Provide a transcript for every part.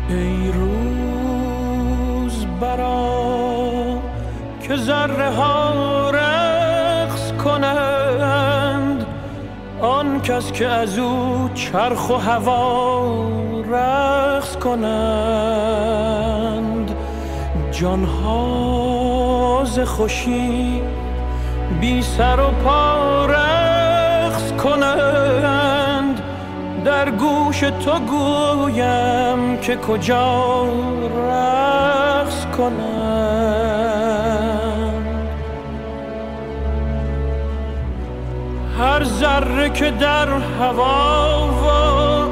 ای روز برا که ذره ها رقص کنند، آن کس که از او چرخ و هوا رقص کنند. جانها ز خوشی بی سر و پا رقص کنند، در گوش تو گویم که کجا رقص کنند. هر ذره که در هوا و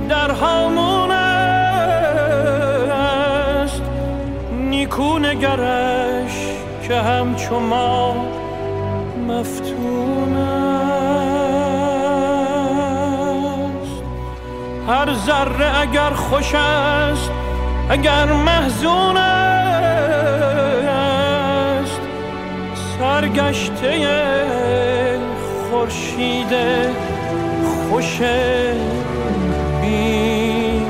در هامون است، نیکو نگرش که همچو ما مفتون است. هر ذره اگر خوش است اگر محزون است، سرگشته خورشید خوش بیچون.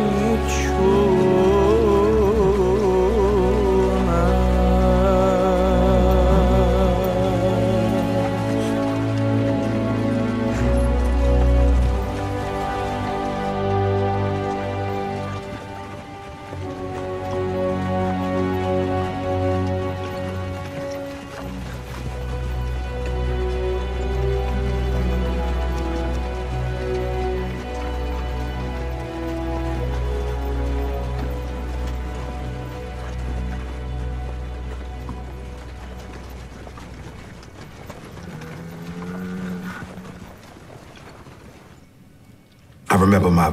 I remember my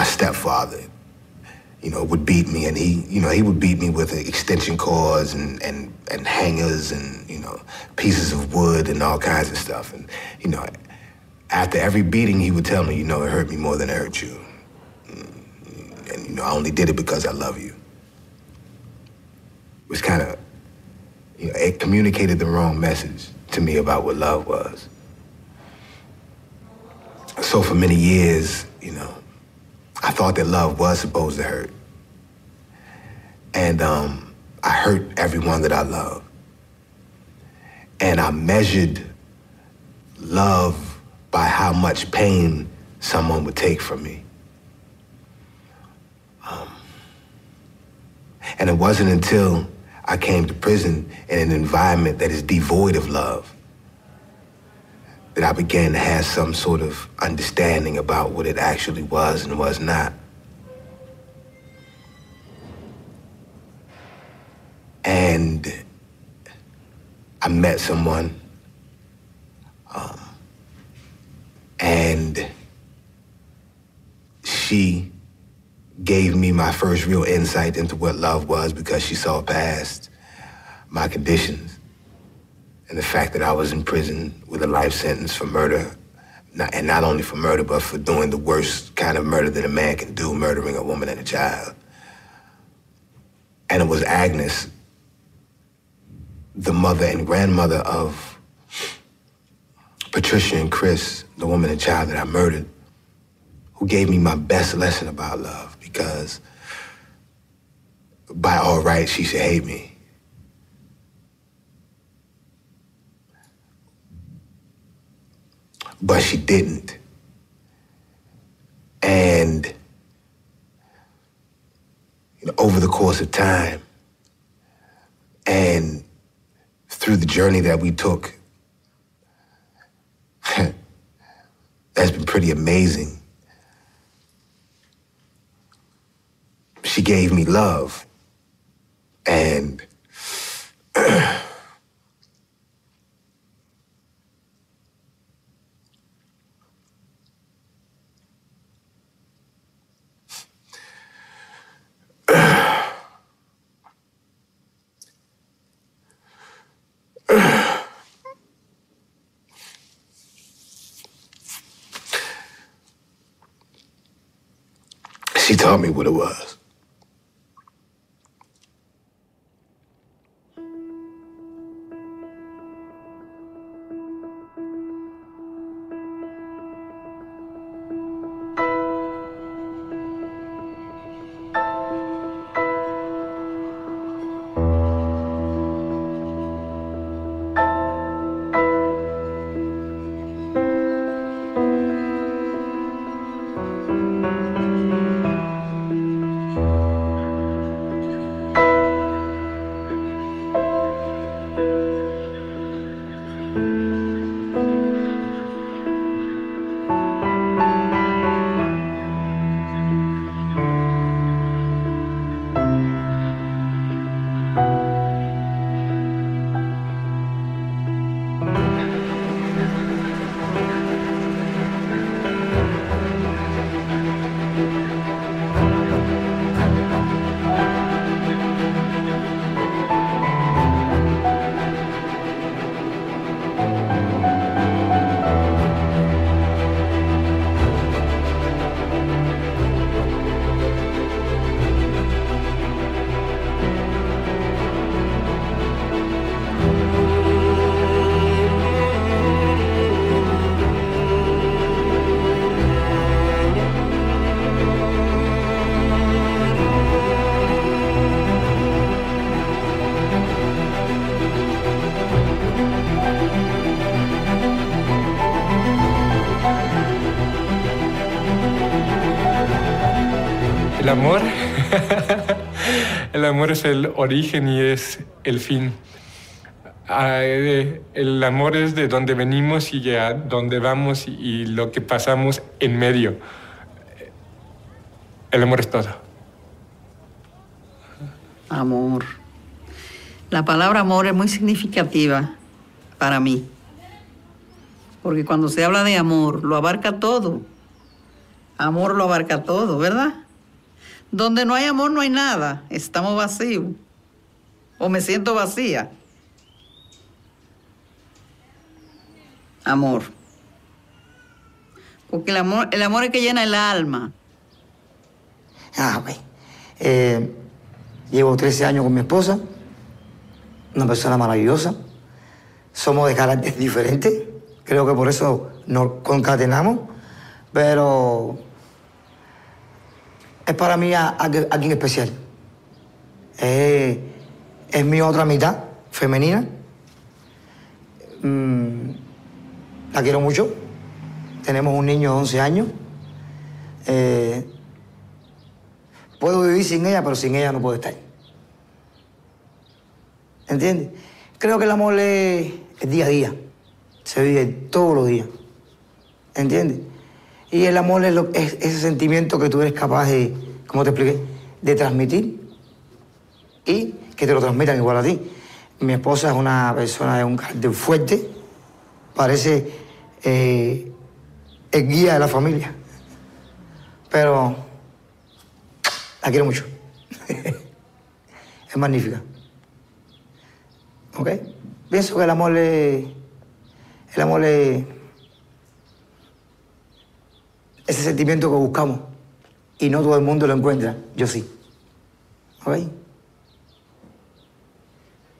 stepfather, would beat me, and he would beat me with extension cords and hangers and, pieces of wood and all kinds of stuff. And, after every beating, he would tell me, it hurt me more than it hurt you. And, I only did it because I love you. It was kind of, it communicated the wrong message to me about what love was. So for many years, I thought that love was supposed to hurt. And I hurt everyone that I love. And I measured love by how much pain someone would take from me. And it wasn't until I came to prison in an environment that is devoid of love that I began to have some sort of understanding about what it actually was and was not. And I met someone, and she gave me my first real insight into what love was, because she saw past my conditions and the fact that I was in prison with a life sentence for murder, and not only for murder, but for doing the worst kind of murder that a man can do, murdering a woman and a child. And it was Agnes, the mother and grandmother of Patricia and Chris, the woman and child that I murdered, who gave me my best lesson about love, because by all rights, she should hate me. But she didn't. And over the course of time and through the journey that we took, that's been pretty amazing. She gave me love, and she taught me what it was. El amor, el amor es el origen y es el fin. El amor es de donde venimos y a donde vamos y lo que pasamos en medio. El amor es todo. Amor. La palabra amor es muy significativa para mí. Porque cuando se habla de amor, lo abarca todo. Amor lo abarca todo, ¿verdad? Donde no hay amor no hay nada. Estamos vacíos. O me siento vacía. Amor. Porque el amor es que llena el alma. Ok. Llevo 13 años con mi esposa. Una persona maravillosa. Somos de carácter diferente. Creo que por eso nos concatenamos. Pero es para mí alguien especial. Es mi otra mitad femenina. La quiero mucho. Tenemos un niño de 11 años. Puedo vivir sin ella, pero sin ella no puedo estar. ¿Entiendes? Creo que el amor es día a día. Se vive todos los días. ¿Entiendes? Y el amor es ese sentimiento que tú eres capaz de, como te expliqué, de transmitir y que te lo transmitan igual a ti. Mi esposa es una persona de un carácter fuerte, parece el guía de la familia, pero la quiero mucho. Es magnífica. ¿Ok? Pienso que el amor es ese sentimiento que buscamos y no todo el mundo lo encuentra. Yo sí. ¿Ok?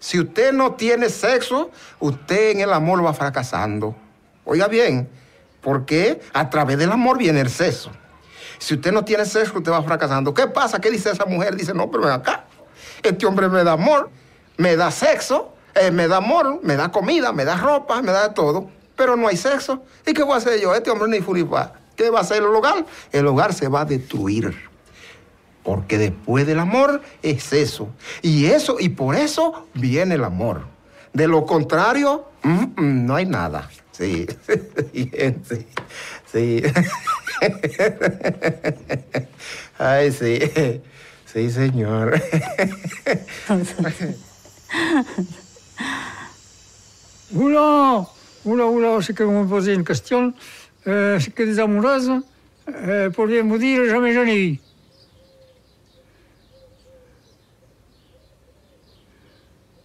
Si usted no tiene sexo, usted en el amor va fracasando. Oiga bien, porque a través del amor viene el sexo. Si usted no tiene sexo, usted va fracasando. ¿Qué pasa? ¿Qué dice esa mujer? Dice, no, pero ven acá. Este hombre me da amor, me da sexo, me da amor, me da comida, me da ropa, me da de todo, pero no hay sexo. ¿Y qué voy a hacer yo? Este hombre ni furifa. ¿Qué va a hacer el hogar? El hogar se va a destruir. Porque después del amor es eso. Y por eso viene el amor. De lo contrario, no hay nada. Sí. Bien, sí. Sí. Ay, sí. Sí, señor. Oula, c'est que vous me posez une question. C'est que des amoureuses, pour bien vous dire, jamais j'en ai eu.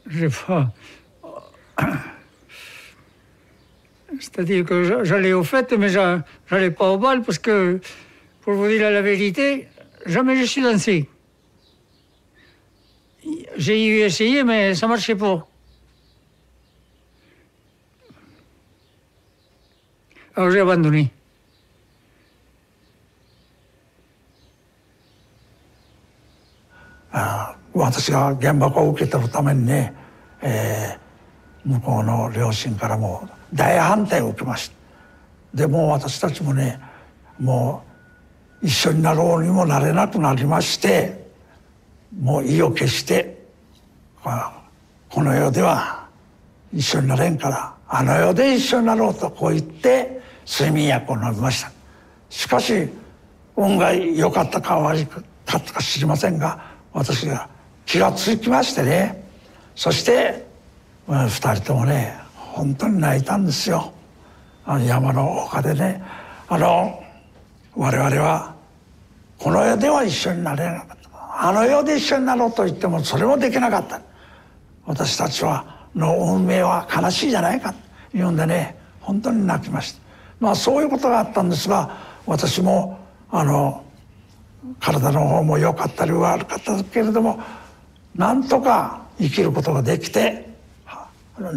J'ai pas... C'est-à-dire que j'allais aux fêtes, mais j'allais pas au bal, parce que, pour vous dire la vérité, jamais je suis dansé. J'ai essayé, mais ça marchait pas. Alors j'ai abandonné. 私が原爆を受け取るためにね、向こうの両親からも大反対を受けました。でも私たちもね、もう一緒になろうにもなれなくなりまして、もう意を決して、この世では一緒になれんからあの世で一緒になろうとこう言って睡眠薬を飲みました。しかし運が良かったか悪かったか知りませんが、私が気がつきましてね、そして2人ともね本当に泣いたんですよ。山の丘でね、我々はこの世では一緒になれなかった、あの世で一緒になろうと言ってもそれもできなかった、私たちの運命は悲しいじゃないかというんでね、本当に泣きました。そういうことがあったんですが、私も体の方も良かったり悪かったけれども、なんとか生きることができて、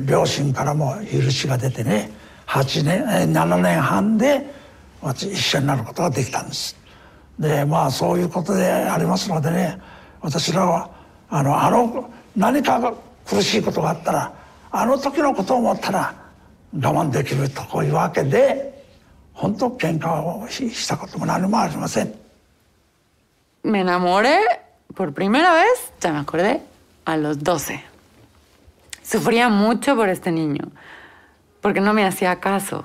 両親からも許しが出てね、7年半で一緒になることができたんです。でそういうことでありますのでね、私らは何かが苦しいことがあったら、あの時のことを思ったら我慢できるとこういうわけで、本当喧嘩をしたことも何もありません。me enamoré por primera vez, ya me acordé, a los 12. Sufría mucho por este niño, porque no me hacía caso,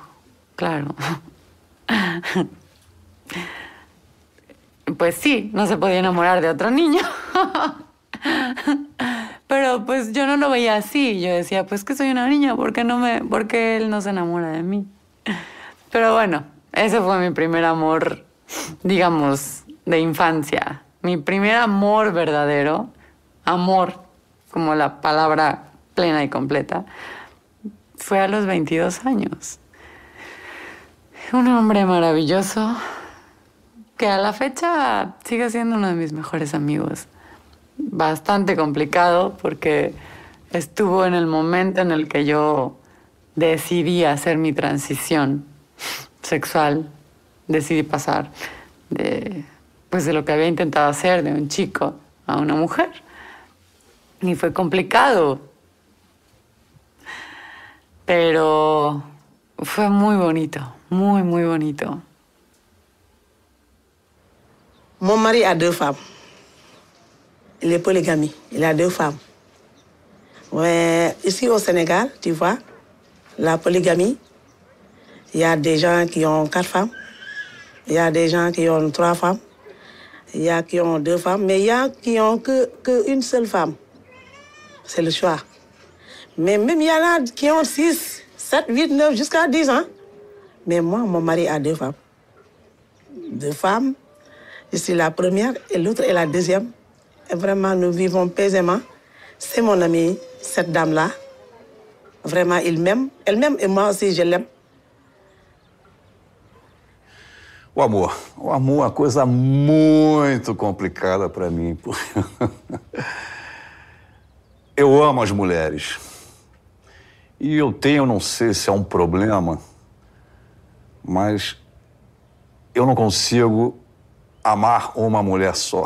claro. Pues sí, no se podía enamorar de otro niño. Pero pues yo no lo veía así. Yo decía, pues que soy una niña, ¿por qué él no se enamora de mí? Pero bueno, ese fue mi primer amor, digamos, de infancia. Mi primer amor verdadero, amor, como la palabra plena y completa, fue a los 22 años. Un hombre maravilloso que a la fecha sigue siendo uno de mis mejores amigos. Bastante complicado porque estuvo en el momento en el que yo decidí hacer mi transición sexual. Decidí pasar de lo que había intentado hacer de un chico a una mujer. Y fue complicado. Pero fue muy bonito, muy, muy bonito. Mon mari a 2 femmes. Il est polygamie. Il a 2 femmes. Ouais, ici au Sénégal, tu vois, la polygamie, il y a des gens qui ont 4 femmes. Il y a des gens qui ont 3 femmes. Il y a qui ont 2 femmes. Mais il y a qui ont que une seule femme. C'est le choix. Mais même il y en a qui ont 6, 7, 8, 9, jusqu'à 10 ans. Mais moi, mon mari a 2 femmes. 2 femmes. Je suis la première et l'autre est la deuxième. Et vraiment, nous vivons paisément. C'est mon amie, cette dame-là. Vraiment, il m'aime. Elle m'aime et moi aussi, je l'aime. O amor. O amor é uma coisa muito complicada para mim. Eu amo as mulheres. E eu tenho, não sei se é um problema, mas eu não consigo amar uma mulher só.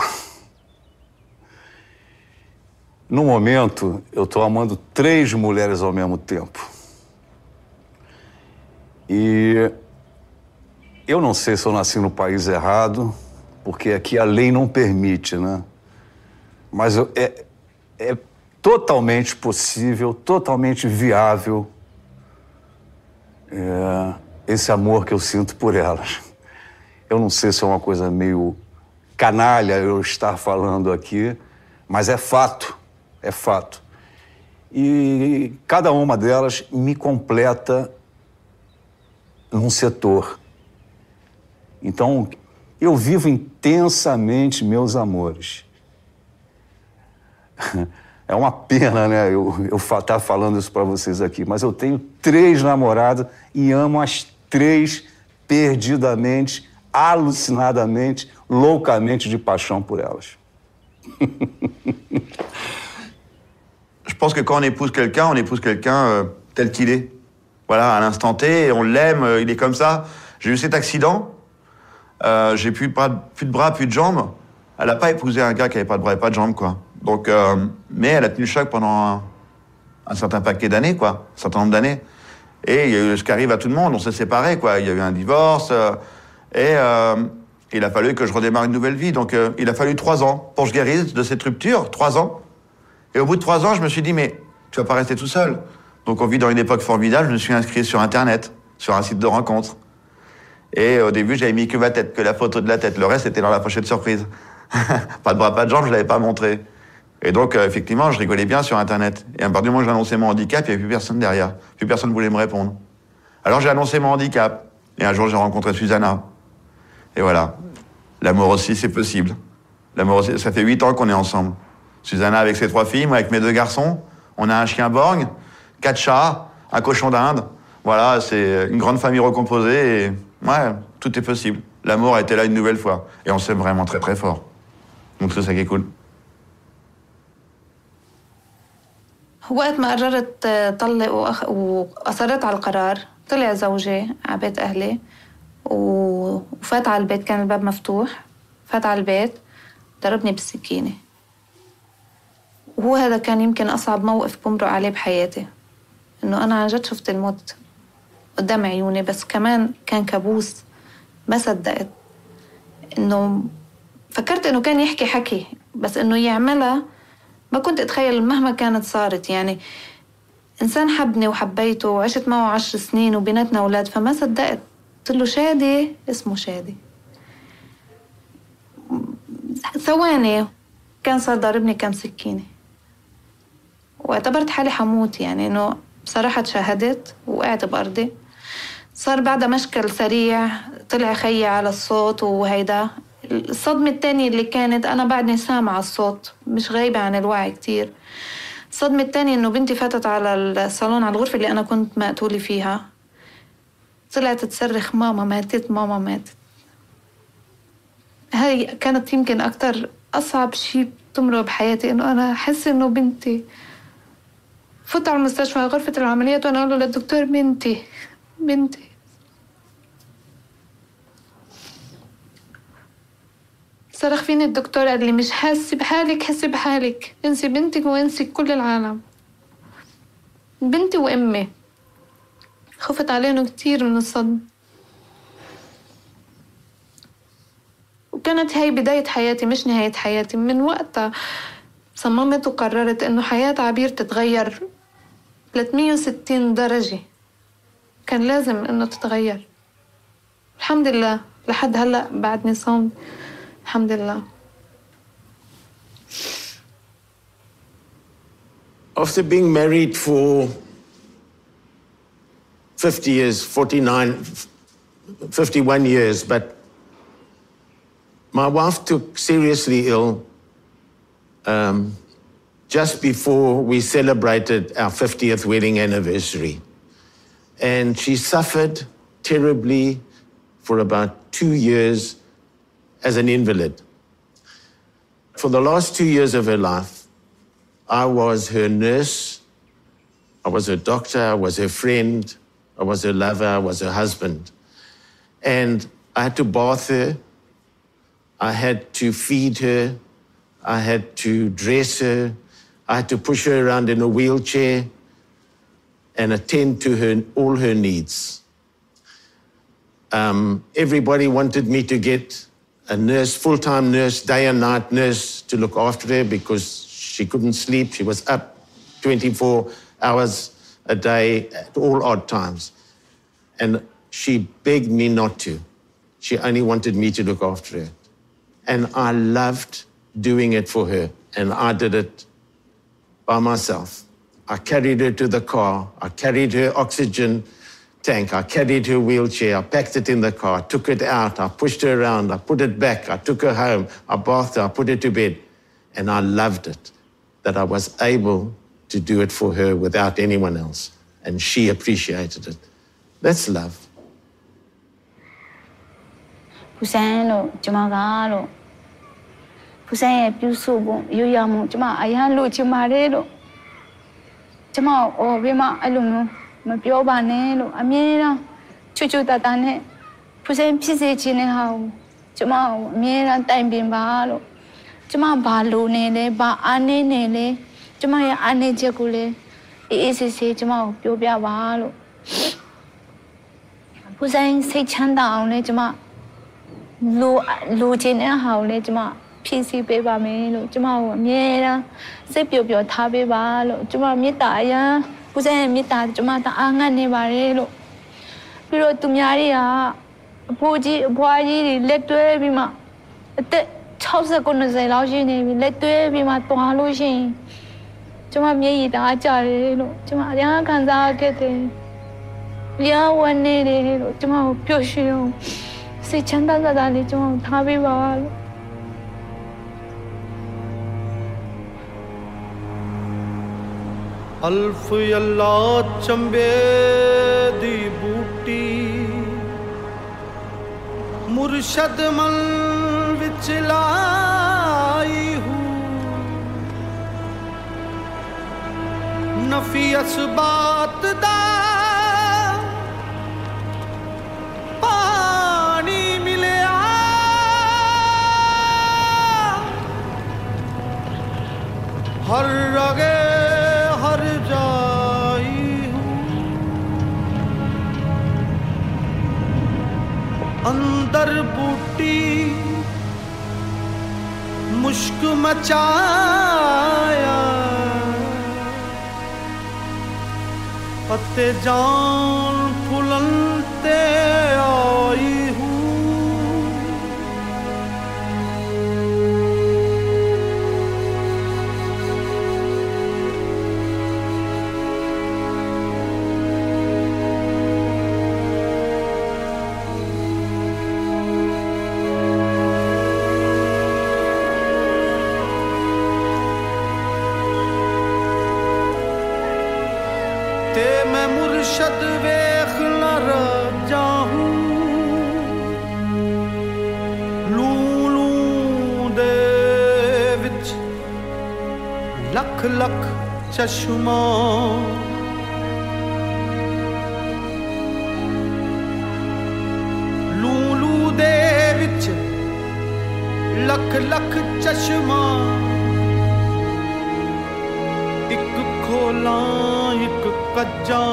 No momento, eu estou amando 3 mulheres ao mesmo tempo. E eu não sei se eu nasci no país errado, porque aqui a lei não permite, né? Mas é totalmente possível, totalmente viável esse amor que eu sinto por elas. Eu não sei se é uma coisa meio canalha eu estar falando aqui, mas é fato, é fato. E cada uma delas me completa num setor. Então, eu vivo intensamente meus amores. É uma pena, né, eu estar falando isso para vocês aqui, mas eu tenho 3 namoradas e amo as 3 perdidamente, alucinadamente, loucamente de paixão por elas. Je pense que quand on épouse quelqu'un tel qu'il est. Voilà, à l'instant T, on l'aime, il est comme ça. J'ai eu cet accident, j'ai plus de bras, plus de jambes. Elle n'a pas épousé un gars qui n'avait pas de bras et pas de jambes, quoi. Donc, mais elle a tenu le choc pendant un certain paquet d'années, quoi, un certain nombre d'années. Et il y a eu ce qui arrive à tout le monde, on s'est séparés, quoi. Il y a eu un divorce, et il a fallu que je redémarre une nouvelle vie. Donc, il a fallu 3 ans pour que je guérisse de cette rupture, 3 ans. Et au bout de 3 ans, je me suis dit, mais tu vas pas rester tout seul. Donc, on vit dans une époque formidable, je me suis inscrit sur Internet, sur un site de rencontre. Et au début, j'avais mis que ma tête, que la photo de la tête. Le reste, était dans la pochette surprise. Pas de bras, pas de jambes, je l'avais pas montré. Et donc, effectivement, je rigolais bien sur Internet. Et à partir du moment où j'ai annoncé mon handicap, il n'y avait plus personne derrière. Plus personne ne voulait me répondre. Alors, j'ai annoncé mon handicap. Et un jour, j'ai rencontré Susanna. Et voilà. L'amour aussi, c'est possible. L'amour aussi, ça fait 8 ans qu'on est ensemble. Susanna avec ses 3 filles, moi avec mes 2 garçons. On a un chien borgne, 4 chats, un cochon d'Inde. Voilà, c'est une grande famille recomposée. Et ouais, tout est possible. L'amour a été là une nouvelle fois. Et on s'aime vraiment très très fort. Donc c'est ça qui est cool. وقت ما قررت طلق وأصرت على القرار طلع زوجي على بيت أهلي وفات على البيت، كان الباب مفتوح، فات على البيت ضربني بالسكينة. وهو هذا كان يمكن أصعب موقف بمرق عليه بحياتي، إنه أنا عن جد شفت الموت قدام عيوني، بس كمان كان كابوس. ما صدقت إنه فكرت إنه كان يحكي حكي، بس إنه يعملها ما كنت أتخيل مهما كانت صارت. يعني إنسان حبني وحبيته وعشت معه 10 سنين وبيناتنا أولاد، فما صدقت. قلت له شادي، اسمه شادي. ثواني كان صار ضاربني كم سكينة واعتبرت حالي حموت. يعني إنه بصراحة تشاهدت وقعت بأرضي. صار بعدها مشكل سريع، طلع خيي على الصوت وهيدا. الصدمة الثانية اللي كانت أنا بعدني سامعة الصوت، مش غايبة عن الوعي كتير. الصدمة الثانية إنه بنتي فاتت على الصالون، على الغرفة اللي أنا كنت مقتولة فيها، طلعت تصرخ ماما ماتت ماما ماتت. هاي كانت يمكن أكتر أصعب شيء بتمر بحياتي، إنه أنا أحس إنه بنتي. فوت على المستشفى غرفة العمليات وأنا أقول له للدكتور بنتي بنتي. صرخ فيني الدكتور، قال لي مش حاسة بحالك، حسي بحالك، انسي بنتك وانسي كل العالم. بنتي وأمي. خفت عليهم كتير من الصدمة. وكانت هاي بداية حياتي مش نهاية حياتي. من وقتها صممت وقررت إنه حياة عبير تتغير 360 درجة. كان لازم إنه تتغير. الحمد لله لحد هلأ بعدني صامت. الحمد لله. After being married for 50 years, 51 years, but my wife took seriously ill just before we celebrated our 50th wedding anniversary. And she suffered terribly for about 2 years as an invalid. For the last 2 years of her life, I was her nurse, I was her doctor, I was her friend, I was her lover, I was her husband. And I had to bath her, I had to feed her, I had to dress her, I had to push her around in a wheelchair and attend to her, all her needs. Everybody wanted me to get a nurse, full-time nurse, day and night nurse to look after her because she couldn't sleep. She was up 24 hours a day at all odd times. And she begged me not to. She only wanted me to look after her. And I loved doing it for her. And I did it by myself. I carried her to the car. I carried her oxygen tank. I carried her wheelchair. I packed it in the car, took it out. I pushed her around. I put it back. I took her home. I bathed her. I put her to bed. And I loved it, that I was able to do it for her without anyone else. And she appreciated it. That's love. Hussein, Jamagalo. Hussein, Pusubo, Yuyamu, Jama, Ayalo, Jamarelo. Jama, or Rima Alumu, Mabiobanelo, Amira, Chuchu Tatane, Hussein Pise Chinehau, Jama, Mira, Time Bimbalo, Jama Balu Nele, Ba Ane Nele, Jama Ane Jacule, Easy Jama, Yobia Valo. Hussein say Chanda only Jama. Lu Jin Howley Jama, PC Beba Melo, Jama, Miera, Sepio Tabi Balo, Jama Mitaya, Hussein Mita, Jamata Angani Barelo. Piro Tumiaria, Puji, Puaji, let to Ebima. The Chausa Conozay Logine, let to Ebima to Halushin. Jama Mieta, Jarelo, Jama Yankanza Kete. Lia one needed, Jama Pioshio. Se chanda dali jom thabi bawal अल्फ अल्लाह चंबे दी बूटी मुर्शद मन विच लाई हूँ नफी असबात दा पानी मिले हर रगे हर जाई हूँ अंदर बूटी मुश्क मचाया पत्ते जान फुलनते आई हूँ मैं मुर्शद वेख न जाऊं लूलू दे विच लख लख चश्मा लूलू दे विच लख लख चश्मा एक खोला एक कज्जा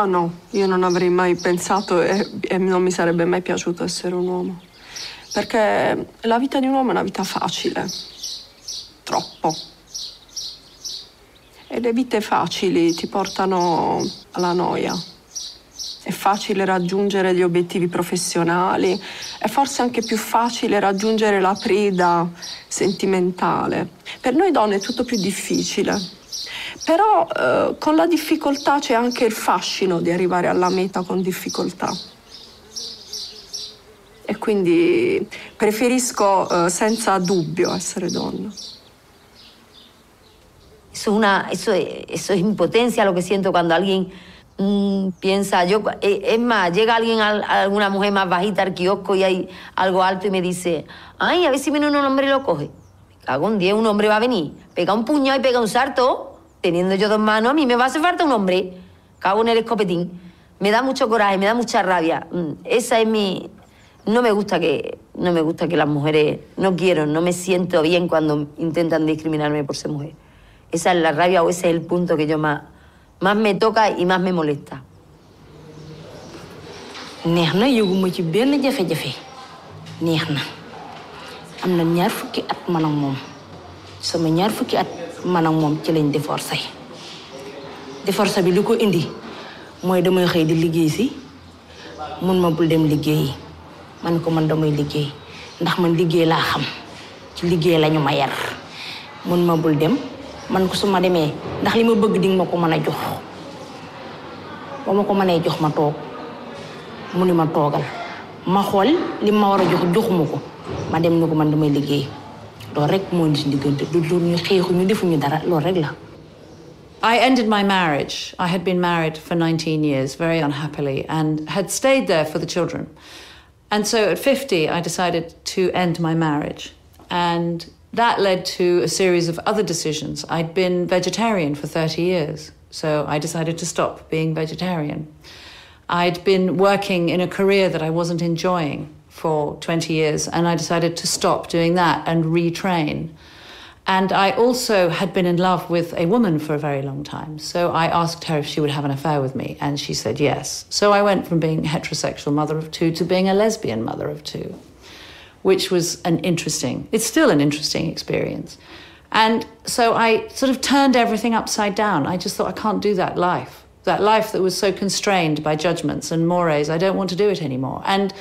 Ah no, io non avrei mai pensato e non mi sarebbe mai piaciuto essere un uomo. Perché la vita di un uomo è una vita facile. Troppo. E le vite facili ti portano alla noia. è facile raggiungere gli obiettivi professionali, è forse anche più facile raggiungere la preda sentimentale. Per noi donne è tutto più difficile. Però con la difficoltà c'è anche il fascino di arrivare alla meta con difficoltà. E quindi preferisco senza dubbio essere donna. Eso es impotencia lo que siento cuando alguien piensa, es más, llega alguien, alguna mujer más bajita al kiosco y hay algo alto y me dice, ay, a ver si viene un hombre y lo coge. Me cago en 10, un hombre va a venir, pega un puñado y pega un salto, teniendo yo 2 manos, a mí me va a hacer falta un hombre. Cago en el escopetín. Me da mucho coraje, me da mucha rabia. Esa es mi... No me gusta que las mujeres... No me siento bien cuando intentan discriminarme por ser mujer. Esa es la rabia o ese es el punto que yo más me toca y más me molesta. neex na yëguma ci benn jafe-jafe neex na am na 2 fukki at man ak moom sama 2 fukki at man ak moom ci lañ divorce bi li ko indi mooy damay xëy di liggéey si mun ma bul dem liggéeyi man ko man damay liggéey ndax man liggéey laa xam ci liggéey lañu ma yar mun ma bul dem man ko su ma demee ndax li ma bëgg di nga ma ko mën a jox ba ma ko mënee jox ma toog mu ni ma toogal ma xool li ma war a jox joxuma ko ma dem ni ko man damay liggéey loolu rek moo indi diggante du ñu xeexu ñu defuñu dara loolu rek la. I ended my marriage. I had been married for 19 years, very unhappily, and had stayed there for the children. And so at 50, I decided to end my marriage. And that led to a series of other decisions. I'd been vegetarian for 30 years, so I decided to stop being vegetarian. I'd been working in a career that I wasn't enjoying for 20 years, and I decided to stop doing that and retrain. And I also had been in love with a woman for a very long time. So I asked her if she would have an affair with me, and she said yes. So I went from being a heterosexual mother of 2 to being a lesbian mother of 2, which was it's still an interesting experience. And so I sort of turned everything upside down. I just thought, I can't do that life that was so constrained by judgments and mores. I don't want to do it anymore. And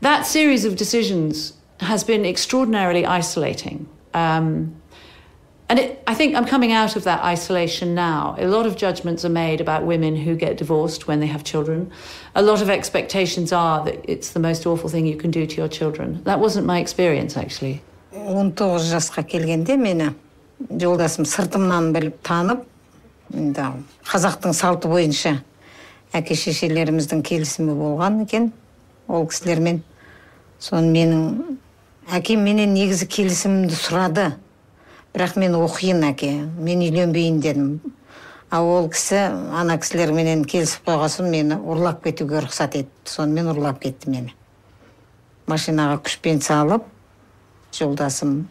that series of decisions has been extraordinarily isolating. I think I'm coming out of that isolation now. A lot of judgments are made about women who get divorced when they have children. A lot of expectations are that it's the most awful thing you can do to your children. That wasn't my experience, actually. 19 жасқа келгенде мені жолдасым сыртымнан біліп танып, қазақтың салты бойынша әке-шешелеріміздің келісімі болған екен, ол кісілермен. Соны менің әкем менен негізі келісімімді сұрады. Бірақ мен оқиын әке, мен үйленбейін дедім. Ол кісі, ана кісілерменен келісіп қойғасын мені ұрлап кетуге рұқсат етті. Сонымен ұрлап кетті мені. Машинаға күшпен салып, жолдасым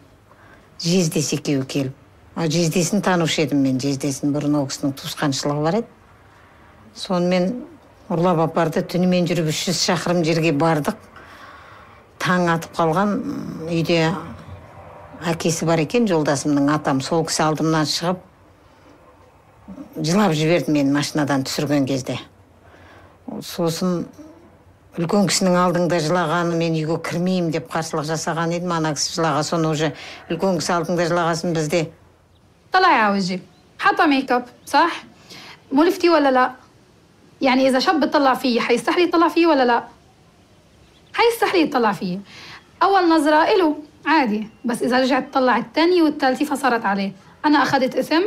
жездес екеуі келіп. Жездесін танушы едім мен, жездесін бұрын ол кісінің туысқаншылығы бар еді. Сонымен ұрлап апарды, түнімен жүріп 300 шақырым жерге бардық. Таң атып қалған үйде әкесі бар екен, жолдасымның атам. Сол кісі алдымнан шығып, жылап жіберді мен машинадан түсірген кезде. Сосын үлкен кісінің алдыңда жылағаны, мен үйге кірмеймін деп қарсылық жасаған едім. Ана кісі жылаға, соны уже үлкен кісі алдыңда жылағасын бізде. طلعي على وجهي، حاطة ميك اب، صح؟ ملفتي ولا لا؟ يعني إذا شاب بيطلع فيي حيستحلي يطلع فيي ولا لا؟ حيستحلي يطلع فيي. أول نظرة إله عادي، بس إذا رجعت تطلع الثانية والثالثة فصارت عليه. أنا أخذت اسم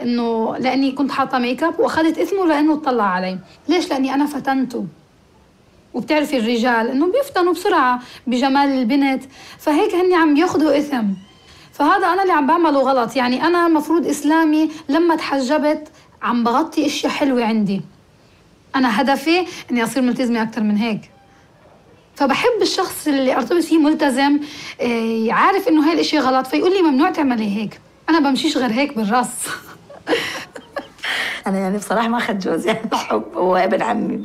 إنه لأني كنت حاطة ميك اب، وأخذت اسمه لأنه اطلع علي. ليش؟ لأني أنا فتنته. وبتعرفي الرجال إنه بيفتنوا بسرعة بجمال البنت، فهيك هني عم ياخذوا اسم. فهذا أنا اللي عم بعمله غلط. يعني أنا مفروض إسلامي لما تحجبت عم بغطي أشياء حلوة عندي. أنا هدفي إني أصير ملتزمة أكتر من هيك. فبحب الشخص اللي أرتبط فيه ملتزم، عارف إنه هاي الأشياء غلط، فيقول لي ممنوع تعملي هيك. أنا بمشيش غير هيك بالراس. أنا يعني بصراحة ما أخذت جوزي عن الحب، هو ابن عمي.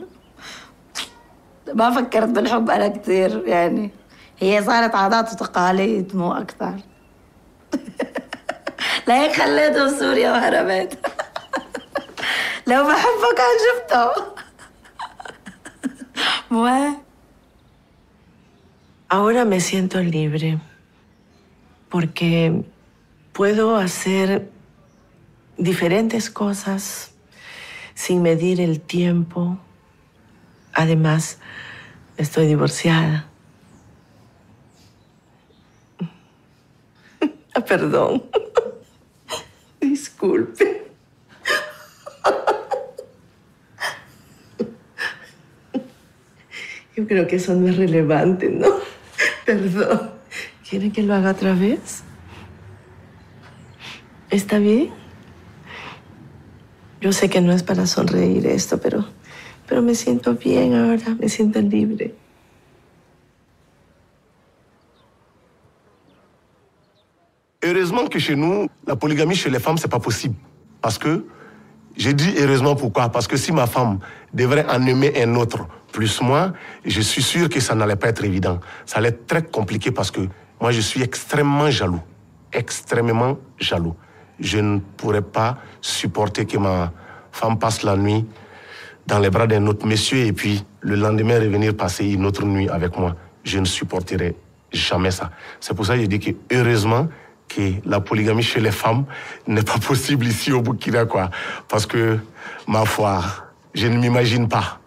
ما فكرت بالحب أنا كثير، يعني هي صارت عادات وتقاليد مو أكثر. لا هيك خليته بسوريا وهربت. لو بحبه كان شفته. Bueno, ahora me siento libre porque puedo hacer diferentes cosas sin medir el tiempo. Además, estoy divorciada. Perdón. Disculpe. Yo creo que eso no es relevante, ¿no? Perdón. ¿Quiere que lo haga otra vez? ¿Está bien? Yo sé que no es para sonreír esto, pero me siento bien ahora, me siento libre. Heureusement que chez nous, la polygamie chez les femmes, c'est pas possible. Parce que, j'ai dit heureusement pourquoi? Parce que si ma femme devrait en aimer un autre plus moi, je suis sûr que ça n'allait pas être évident. Ça allait être très compliqué parce que moi, je suis extrêmement jaloux. Extrêmement jaloux. Je ne pourrais pas supporter que ma femme passe la nuit dans les bras d'un autre monsieur et puis le lendemain revenir passer une autre nuit avec moi. Je ne supporterai jamais ça. C'est pour ça que je dis que heureusement que la polygamie chez les femmes n'est pas possible ici au Burkina, quoi. Parce que, ma foi, je ne m'imagine pas.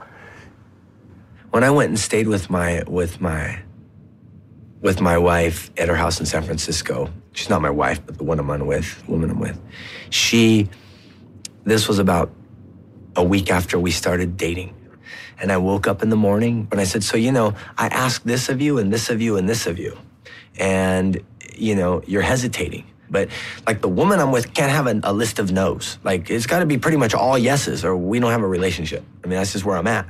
When I went and stayed with my wife at her house in San Francisco, she's not my wife, but the woman I'm with, this was about a week after we started dating. And I woke up in the morning and I said, so, you know, I asked this of you and this of you and this of you. And, you know, you're hesitating. But, like, the woman I'm with can't have a list of no's. Like, it's got to be pretty much all yeses or we don't have a relationship. I mean, that's just where I'm at.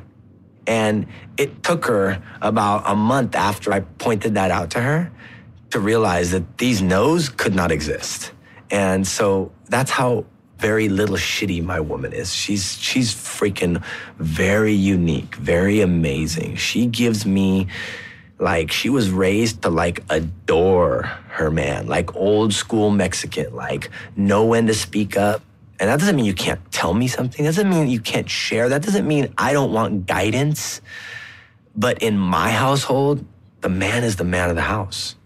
And it took her about a month after I pointed that out to her to realize that these no's could not exist. And so that's how very little shitty my woman is. She's freaking very unique, very amazing. She gives me, like, she was raised to, like, adore her man, like old school Mexican, like know when to speak up. And that doesn't mean you can't tell me something. That doesn't mean you can't share. That doesn't mean I don't want guidance. But in my household, the man is the man of the house.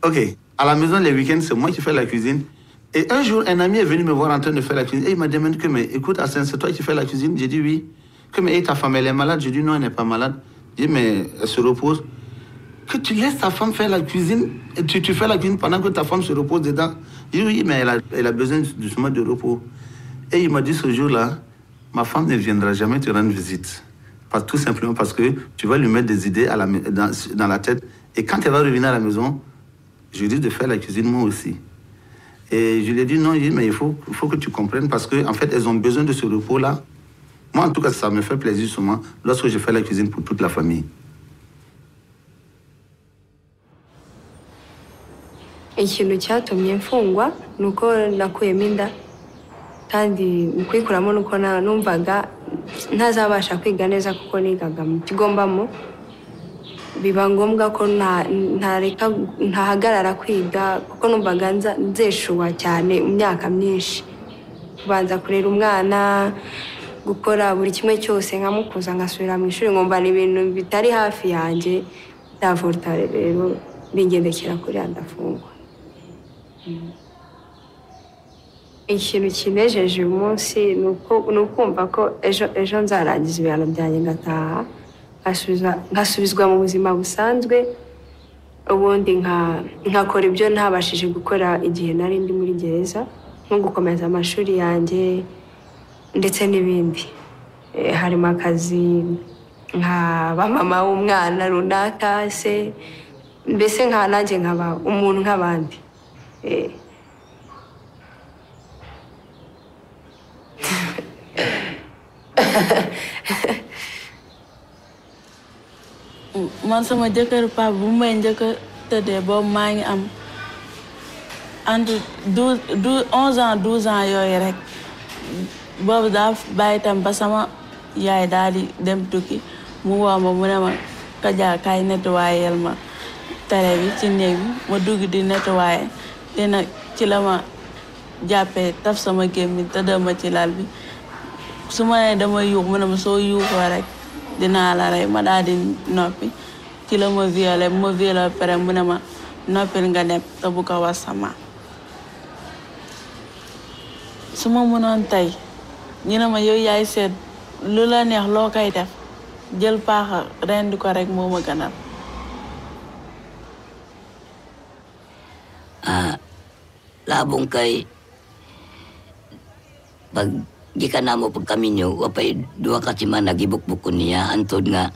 OK. À la maison, les week-ends, c'est moi qui fais la cuisine. Et un jour, un ami est venu me voir en train de faire la cuisine. Et il m'a demandé que, mais écoute, Hassan, c'est toi qui fais la cuisine? J'ai dit oui. Que, mais ta femme, elle est malade? J'ai dit non, elle n'est pas malade. J'ai dit, mais elle se repose. Que tu laisses ta femme faire la cuisine, et tu fais la cuisine pendant que ta femme se repose dedans. J'ai dit oui, mais elle a besoin justement de repos. Et il m'a dit ce jour-là, ma femme ne viendra jamais te rendre visite. Tout simplement parce que tu vas lui mettre des idées dans la tête. Et quand elle va revenir à la maison, je lui dis de faire la cuisine moi aussi. Et je lui ai dit non, mais il faut que tu comprennes parce qu'en fait, elles ont besoin de ce repos-là. Moi, en tout cas, ça me fait plaisir souvent lorsque je fais la cuisine pour toute la famille. Ikintu cyatumye mfungwa nuko nakuyemo inda kandi kwikuramo nuko numvaga ntazabasha kwiga neza kuko nigaga mu kigombamo biba ngombwa ko ntahagarara kwiga kuko numvaga nzeshuwa cyane mu myaka myinshi kubanza kurera umwana gukora buri kimwe cyose nkamukuza ngasubira mu ishuri ngomba ibintu bitari hafi yanjye ndavuta rero bingendekera kuri ndafungwa. Ikintu kinejeje uyu munsi ni ukumva ko ejo nzarangiza ibihano byanjye ngataha nkasubizwa mu buzima busanzwe ubundi nkakora ibyo ntabashije gukora igihe nari ndi muri gereza nko gukomeza amashuri yanjye ndetse n'ibindi harimo akazi nkaba mama w'umwana runaka se mbese nanjye nkaba umuntu nk'abandi. Man sama jëkkër papa bu may njëkk a tëddee boobu maa ngi am entre 11 ans 12 ans yooyu rek boobu daa bàyyi tam ba sama yaay daal di dem tukki mu woo ma mu ne ma Kaja kaay nettoyel ma télé bi ci néeg bi ma dugg di nettoyer dina ci la ma jàppee taf sama gémmiñ tëddal ma ci lal bi su ma nee damay yuux mu ne ma soo yuuxoo rek dinaa la rey ma daal di noppi ci la ma violé pare mu ne ma noppil nga dem te bu ko wax sama su ma mënoon tey ñu ne ma yow yaay seet lu la neex loo koy def jël paaxa rendi ko rek moo ma gënal. Labong kay pag gikan na mo pagkaminyo wapay duwa ka si man nagibukbukon niya antod nga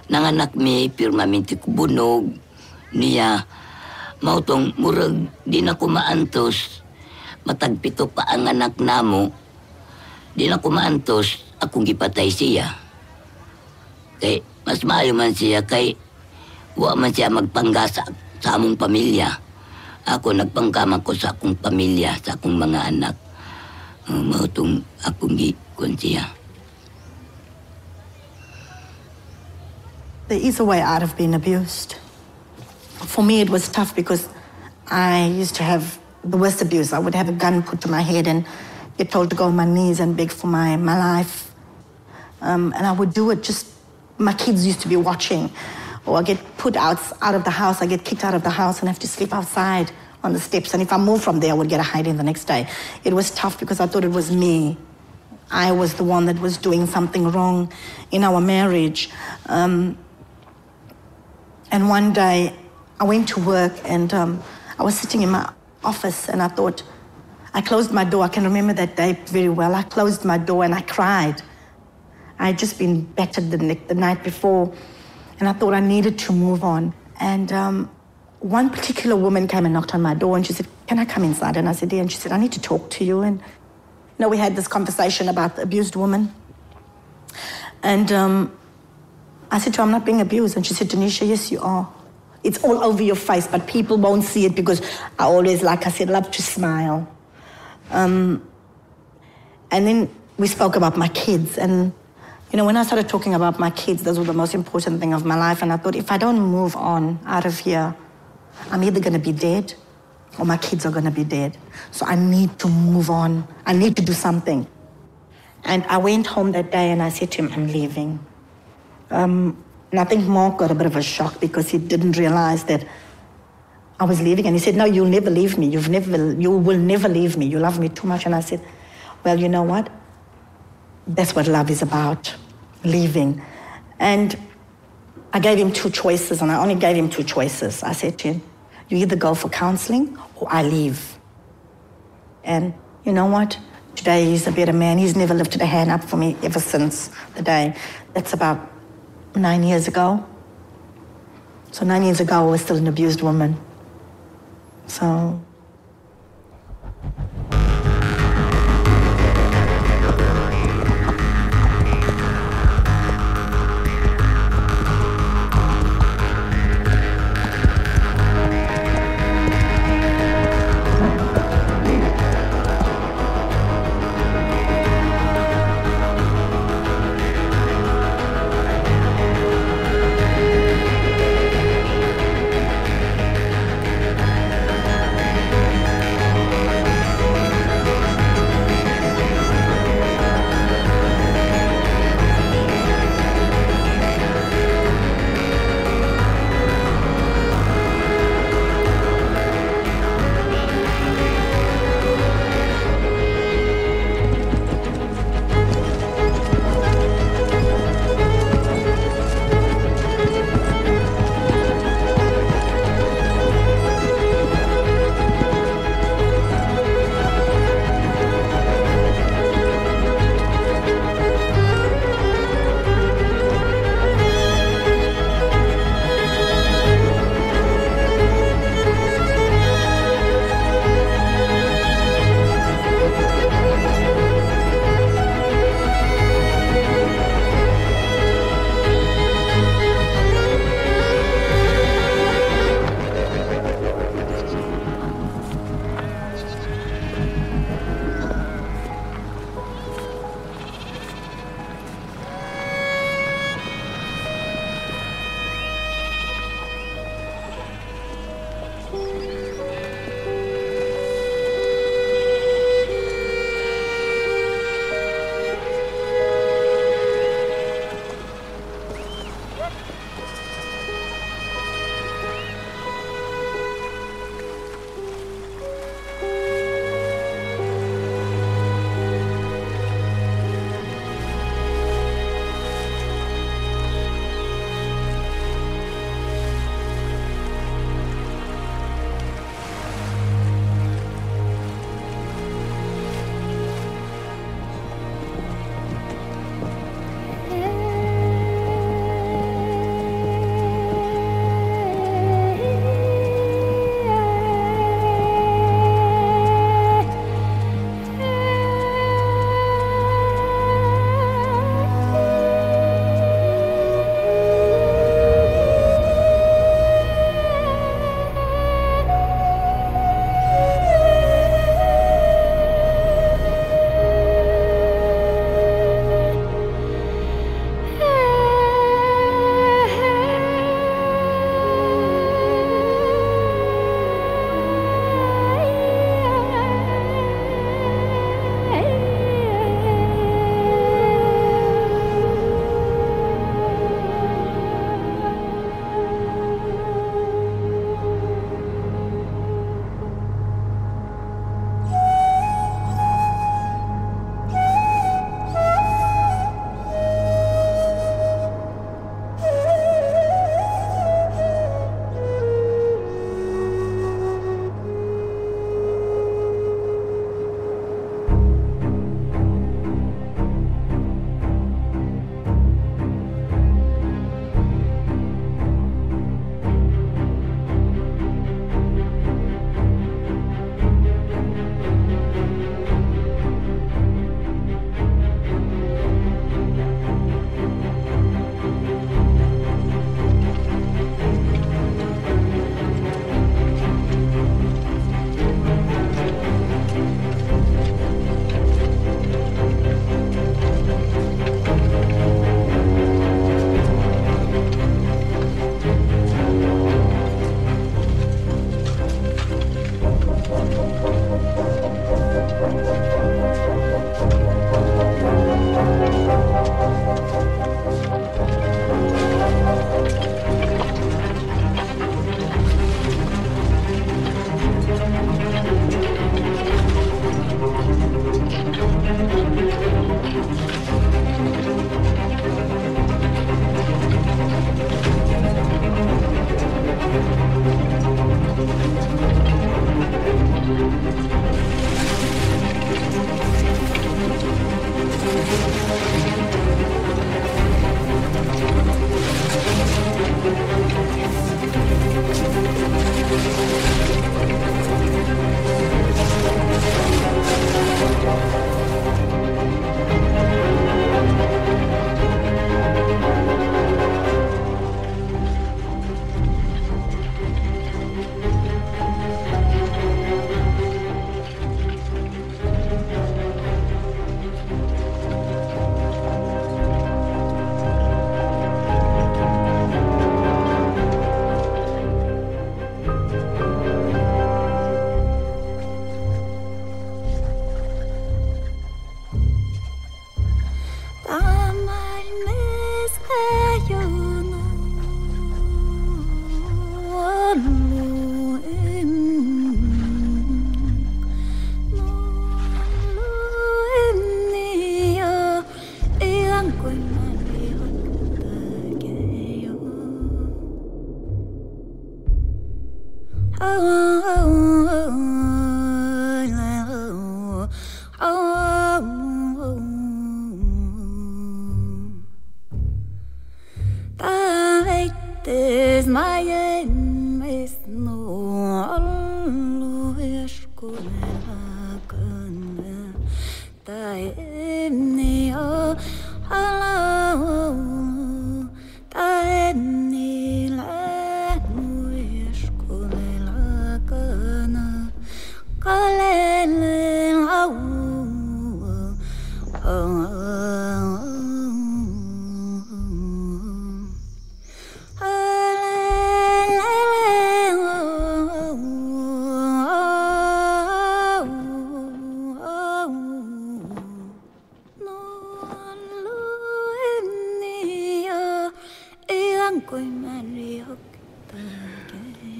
nanganak mi pirmamente kubunog niya mautong murag di na ko maantos matagpito pa ang anak namo di na ko maantos akong gipatay siya kay mas maayo man siya kay wa man siya magpanggasa sa among pamilya. Ako nagpangkama ko sa akong pamilya, sa akong mga anak. Mautong akong gikon siya. There is a way out of being abused. For me, it was tough because I used to have the worst abuse. I would have a gun put to my head and get told to go on my knees and beg for my life. And I would do it just, my kids used to be watching. Or I get put out of the house, I get kicked out of the house and have to sleep outside on the steps. And if I moved from there, I would get a hiding the next day. It was tough because I thought it was me. I was the one that was doing something wrong in our marriage. And one day, I went to work and I was sitting in my office and I thought, I closed my door. I can remember that day very well. I closed my door and I cried. I had just been battered the night before. And I thought I needed to move on. And one particular woman came and knocked on my door and she said, can I come inside? And I said, yeah. And she said, I need to talk to you. And we had this conversation about the abused woman. And I said to her, I'm not being abused. And she said, Tanisha, yes, you are. It's all over your face, but people won't see it because I always, like I said, love to smile. And then we spoke about my kids. And when I started talking about my kids, those were the most important thing of my life. And I thought, if I don't move on out of here, I'm either going to be dead or my kids are going to be dead. So I need to move on. I need to do something. And I went home that day and I said to him, I'm leaving. And I think Mark got a bit of a shock because he didn't realize that I was leaving. And he said, no, you'll never leave me. You will never leave me. You love me too much. And I said, well, you know what? That's what love is about. Leaving. And I gave him two choices, and I only gave him two choices. I said to him, you either go for counseling or I leave. And you know what? Today he's a better man. He's never lifted a hand up for me ever since the day. That's about 9 years ago. So 9 years ago, I was still an abused woman. So...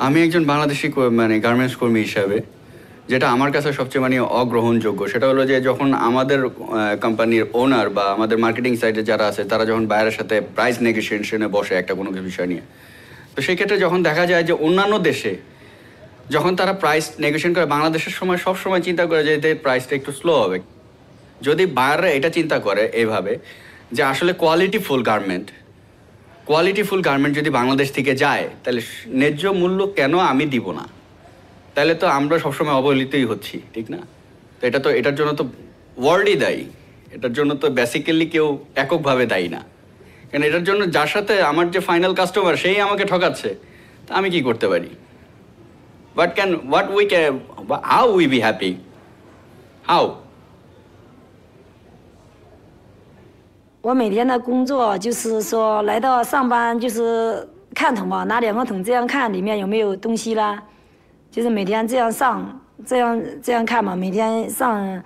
আমি একজন বাংলাদেশি মানে garments কর্মী হিসাবে যেটা আমার কাছে সবচেয়ে মানে অগ্রহণযোগ্য সেটা হলো যে যখন আমাদের কোম্পানির ওনার বা আমাদের মার্কেটিং সাইডে যারা আছে তারা যখন বাইরের সাথে প্রাইস নেগোসিয়েশনে বসে একটা কোনো বিষয় নিয়ে, তো সেই ক্ষেত্রে যখন দেখা যায় যে অন্যান্য দেশে যখন তারা প্রাইস নেগোসিয়েশন করে বাংলাদেশের সময় সব সময় চিন্তা করে যে এতে প্রাইসটা একটু স্লো হবে। যদি বাইরে এটা চিন্তা করে এইভাবে যে আসলে কোয়ালিটিফুল গার্মেন্ট যদি বাংলাদেশ থেকে যায় তাহলে ন্যায্য মূল্য কেন আমি দিব না, তাহলে তো আমরা সবসময় অবহেলিতই হচ্ছি, ঠিক না? তো এটার জন্য তো ওয়ার্ল্ডই দায়ী, এটার জন্য তো বেসিক্যালি কেউ এককভাবে দায়ী না, কারণ এটার জন্য যার সাথে আমার যে ফাইনাল কাস্টমার সেই আমাকে ঠকাচ্ছে, তা আমি কি করতে পারি? How we be happy? How? 我每天的工作就是说，来到上班就是看桶嘛，拿2个桶这样看里面有没有东西啦，就是每天这样上，这样看嘛。每天上，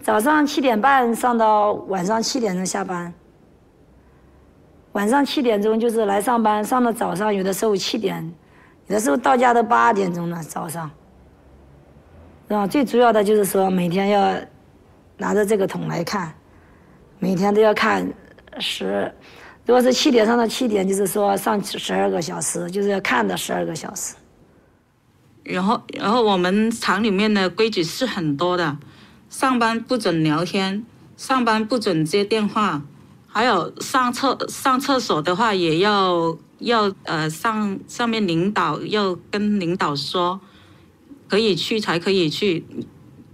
早上7点半上到晚上7点钟下班，晚上7点钟就是来上班，上到早上有的时候7点，有的时候到家都8点钟了早上。然后最主要的就是说每天要拿着这个桶来看，每天都要看如果是7点上到7点，就是说上12个小时，就是要看的12个小时。然后我们厂里面的规矩是很多的，上班不准聊天，上班不准接电话，还有上厕所的话也要上面领导要跟领导说，可以去才可以去，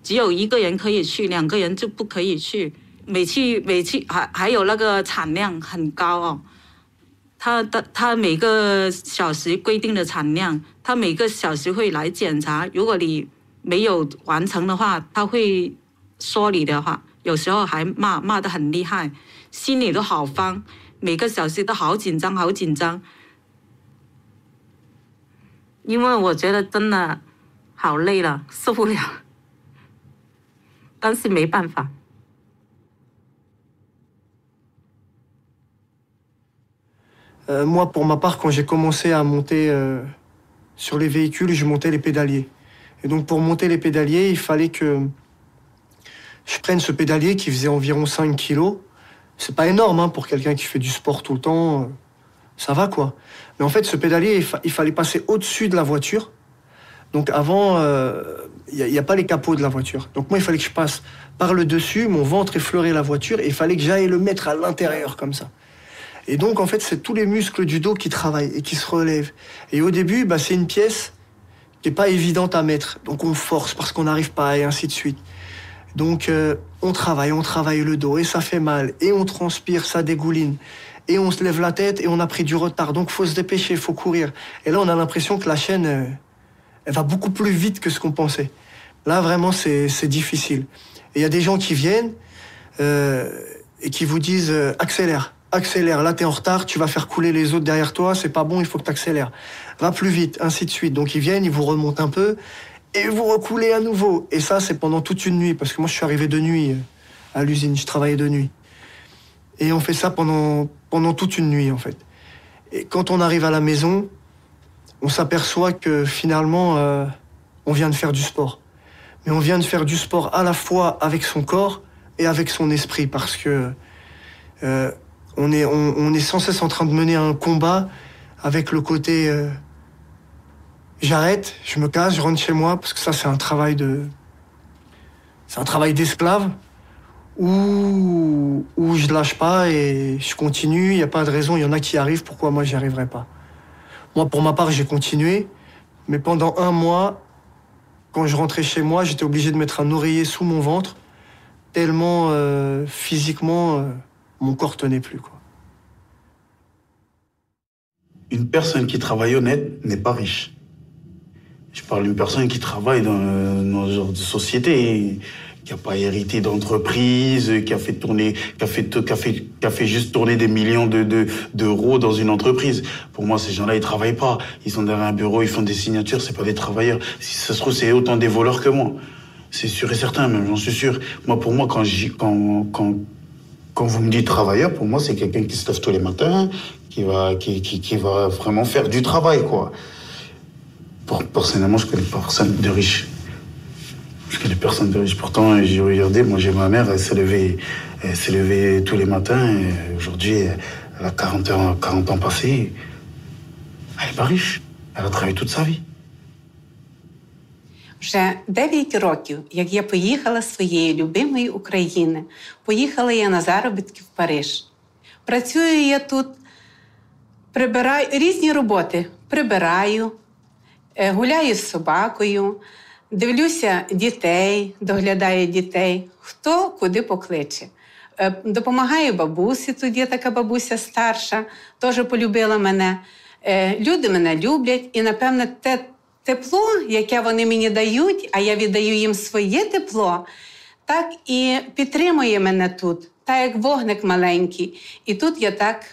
只有1个人可以去，2个人就不可以去。每期还有那个产量很高哦，他每个小时规定的产量，他每个小时会来检查，如果你没有完成的话，他会说你的话，有时候还骂得很厉害，心里都好慌，每个小时都好紧张，因为我觉得真的好累了，受不了，但是没办法。Moi, pour ma part, quand j'ai commencé à monter sur les véhicules, je montais les pédaliers. Et donc, pour monter les pédaliers, il fallait que je prenne ce pédalier qui faisait environ 5 kilos. C'est pas énorme hein, pour quelqu'un qui fait du sport tout le temps. Ça va, quoi. Mais en fait, ce pédalier, il fallait passer au-dessus de la voiture. Donc, avant, il n'y a pas les capots de la voiture. Donc, moi, il fallait que je passe par le dessus, mon ventre effleurait la voiture, et il fallait que j'aille le mettre à l'intérieur, comme ça. Et donc, en fait, c'est tous les muscles du dos qui travaillent et qui se relèvent. Et au début, c'est une pièce qui n'est pas évidente à mettre. Donc, on force parce qu'on n'arrive pas, et ainsi de suite. Donc, on travaille le dos, et ça fait mal. Et on transpire, ça dégouline. Et on se lève la tête, et on a pris du retard. Donc, il faut se dépêcher, il faut courir. Et là, on a l'impression que la chaîne, elle va beaucoup plus vite que ce qu'on pensait. Là, vraiment, c'est difficile. Et il y a des gens qui viennent et qui vous disent accélère, là t'es en retard, tu vas faire couler les autres derrière toi, c'est pas bon, il faut que t'accélères. Va plus vite, ainsi de suite. Donc ils viennent, ils vous remontent un peu, et vous recoulez à nouveau. Et ça, c'est pendant toute une nuit, parce que moi je suis arrivé de nuit à l'usine, je travaillais de nuit. Et on fait ça pendant toute une nuit, en fait. Et quand on arrive à la maison, on s'aperçoit que finalement, on vient de faire du sport. Mais on vient de faire du sport à la fois avec son corps et avec son esprit, parce que on est sans cesse en train de mener un combat avec le côté j'arrête, je me casse, je rentre chez moi, parce que ça, c'est un travail d'esclave, où je lâche pas et je continue, il n'y a pas de raison, il y en a qui y arrivent, pourquoi moi j'y arriverai pas? Moi, pour ma part, j'ai continué, mais pendant 1 mois, quand je rentrais chez moi, j'étais obligé de mettre un oreiller sous mon ventre, tellement physiquement, mon corps tenait plus, quoi. Une personne qui travaille honnête n'est pas riche. Je parle d'une personne qui travaille dans ce genre de société, qui n'a pas hérité d'entreprise, qui a fait juste tourner des millions d'euros dans une entreprise. Pour moi, ces gens-là, ils travaillent pas. Ils sont derrière un bureau, ils font des signatures, c'est pas des travailleurs. Si ça se trouve, c'est autant des voleurs que moi. C'est sûr et certain, même, j'en suis sûr. Pour moi, quand vous me dites travailleur, pour moi, c'est quelqu'un qui se lève tous les matins, qui va vraiment faire du travail, quoi. Personnellement, je connais personne de riche. Je connais personne de riche. Pourtant, j'ai regardé, moi j'ai ma mère, elle s'est levée tous les matins. Et aujourd'hui, elle a 40 ans passés. Elle n'est pas riche. Elle a travaillé toute sa vie. Вже 9 років, як я поїхала з своєї любимої України. Поїхала я на заробітки в Париж. Працюю я тут, прибираю різні роботи. Прибираю, гуляю з собакою, дивлюся дітей, доглядаю дітей, хто куди покличе. Допомагаю бабусі, тут є така бабуся старша, теж полюбила мене. Люди мене люблять і, напевне, те тепло, яке вони мені дають, а я віддаю їм своє тепло, так і підтримує мене тут, так як вогник маленький. І тут я так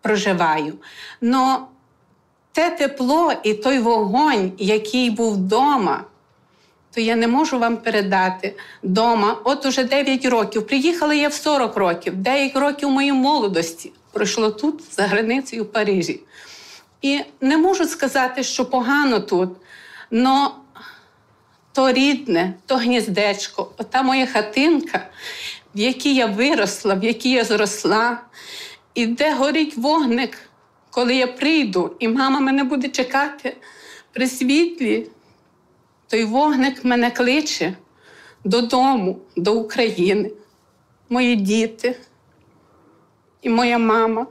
проживаю. Но те тепло і той вогонь, який був вдома, то я не можу вам передати. Дома, от уже 9 років, приїхала я в 40 років, 9 років моєї молодості пройшло тут, за границею в Парижі. І не можу сказати, що погано тут, но то рідне, то гніздечко, ота моя хатинка, в якій я виросла, в якій я зросла, і де горить вогник, коли я прийду, і мама мене буде чекати при світлі, той вогник мене кличе додому, до України. Мої діти і моя мама,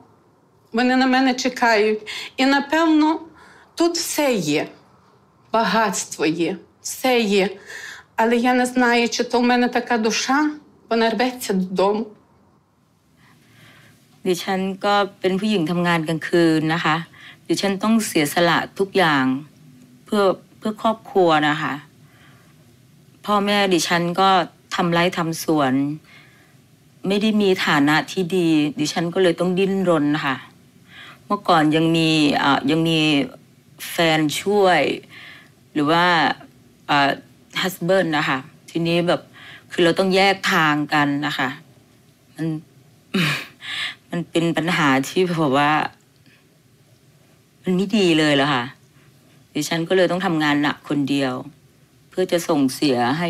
вони на мене чекають. І, напевно, тут все є, багатство є, все є. Але я не знаю, чи то в мене така душа, вона рветься додому. ดิฉันก็เป็นผู้หญิงทำงานกลางคืนนะคะดิฉันต้องเสียสละทุกอย่างเพื่อครอบครัวนะคะพ่อแม่ดิฉันก็ทำไร่ทำสวนไม่ได้มีฐานะที่ดีดิฉันก็เลยต้องดิ้นรนนะคะเมื่อก่อนยังมีแฟนช่วยหรือว่าhusband นะคะทีนี้แบบคือเราต้องแยกทางกันนะคะมันเป็นปัญหาที่แบบว่ามันไม่ดีเลยล่ะค่ะดิฉันก็เลยต้องทำงานหนักคนเดียวเพื่อจะส่งเสียให้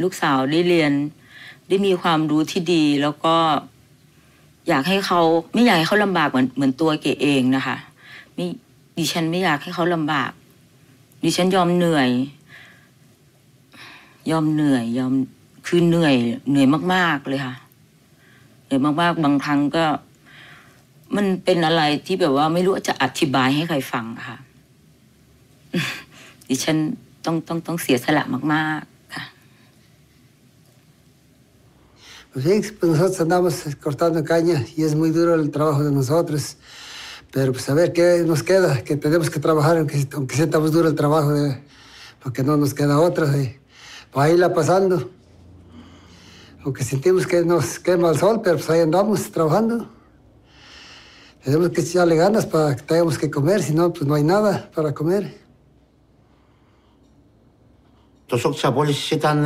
ลูกสาวได้เรียนได้มีความรู้ที่ดีแล้วก็อยากให้เขาไม่อยากให้เขาลำบากเหมือนตัวเก๋เองนะคะดิฉันไม่อยากให้เขาลำบากดิฉันยอมเหนื่อยคือเหนื่อยมากๆเลยค่ะเหนื่อยมากๆบางครั้งก็มันเป็นอะไรที่แบบว่าไม่รู้จะอธิบายให้ใครฟังค่ะดิฉันต้องเสียสละมากๆค่ะ Pues sí, pues nosotros andamos cortando caña y es muy duro el trabajo de nosotros, pero pues a ver qué nos queda, que tenemos que trabajar, aunque sea tan duro el trabajo, porque no nos queda otra, para irla pasando. Aunque sentimos que nos quema el sol, pero pues ahí andamos trabajando. Tenemos que echarle ganas para que tengamos que comer, si no, pues no hay nada para comer. Το σοκ της απόλυσης ήταν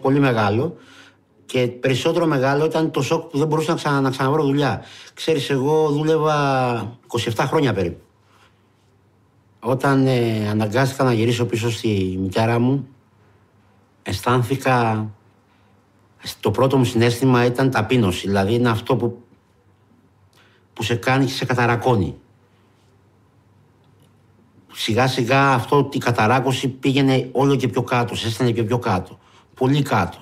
πολύ μεγάλο και περισσότερο μεγάλο ήταν το σοκ που δεν μπορούσα να ξαναβρω δουλειά. Ξέρεις, εγώ δούλευα 27 χρόνια περίπου. Όταν αναγκάστηκα να γυρίσω πίσω στη μητέρα μου, αισθάνθηκα, το πρώτο μου συναίσθημα ήταν ταπείνωση, δηλαδή είναι αυτό που σε κάνει και σε καταρακώνει. σιγά σιγά αυτό η καταράκωση πήγαινε όλο και πιο κάτω, σε έστανε και πιο κάτω, πολύ κάτω.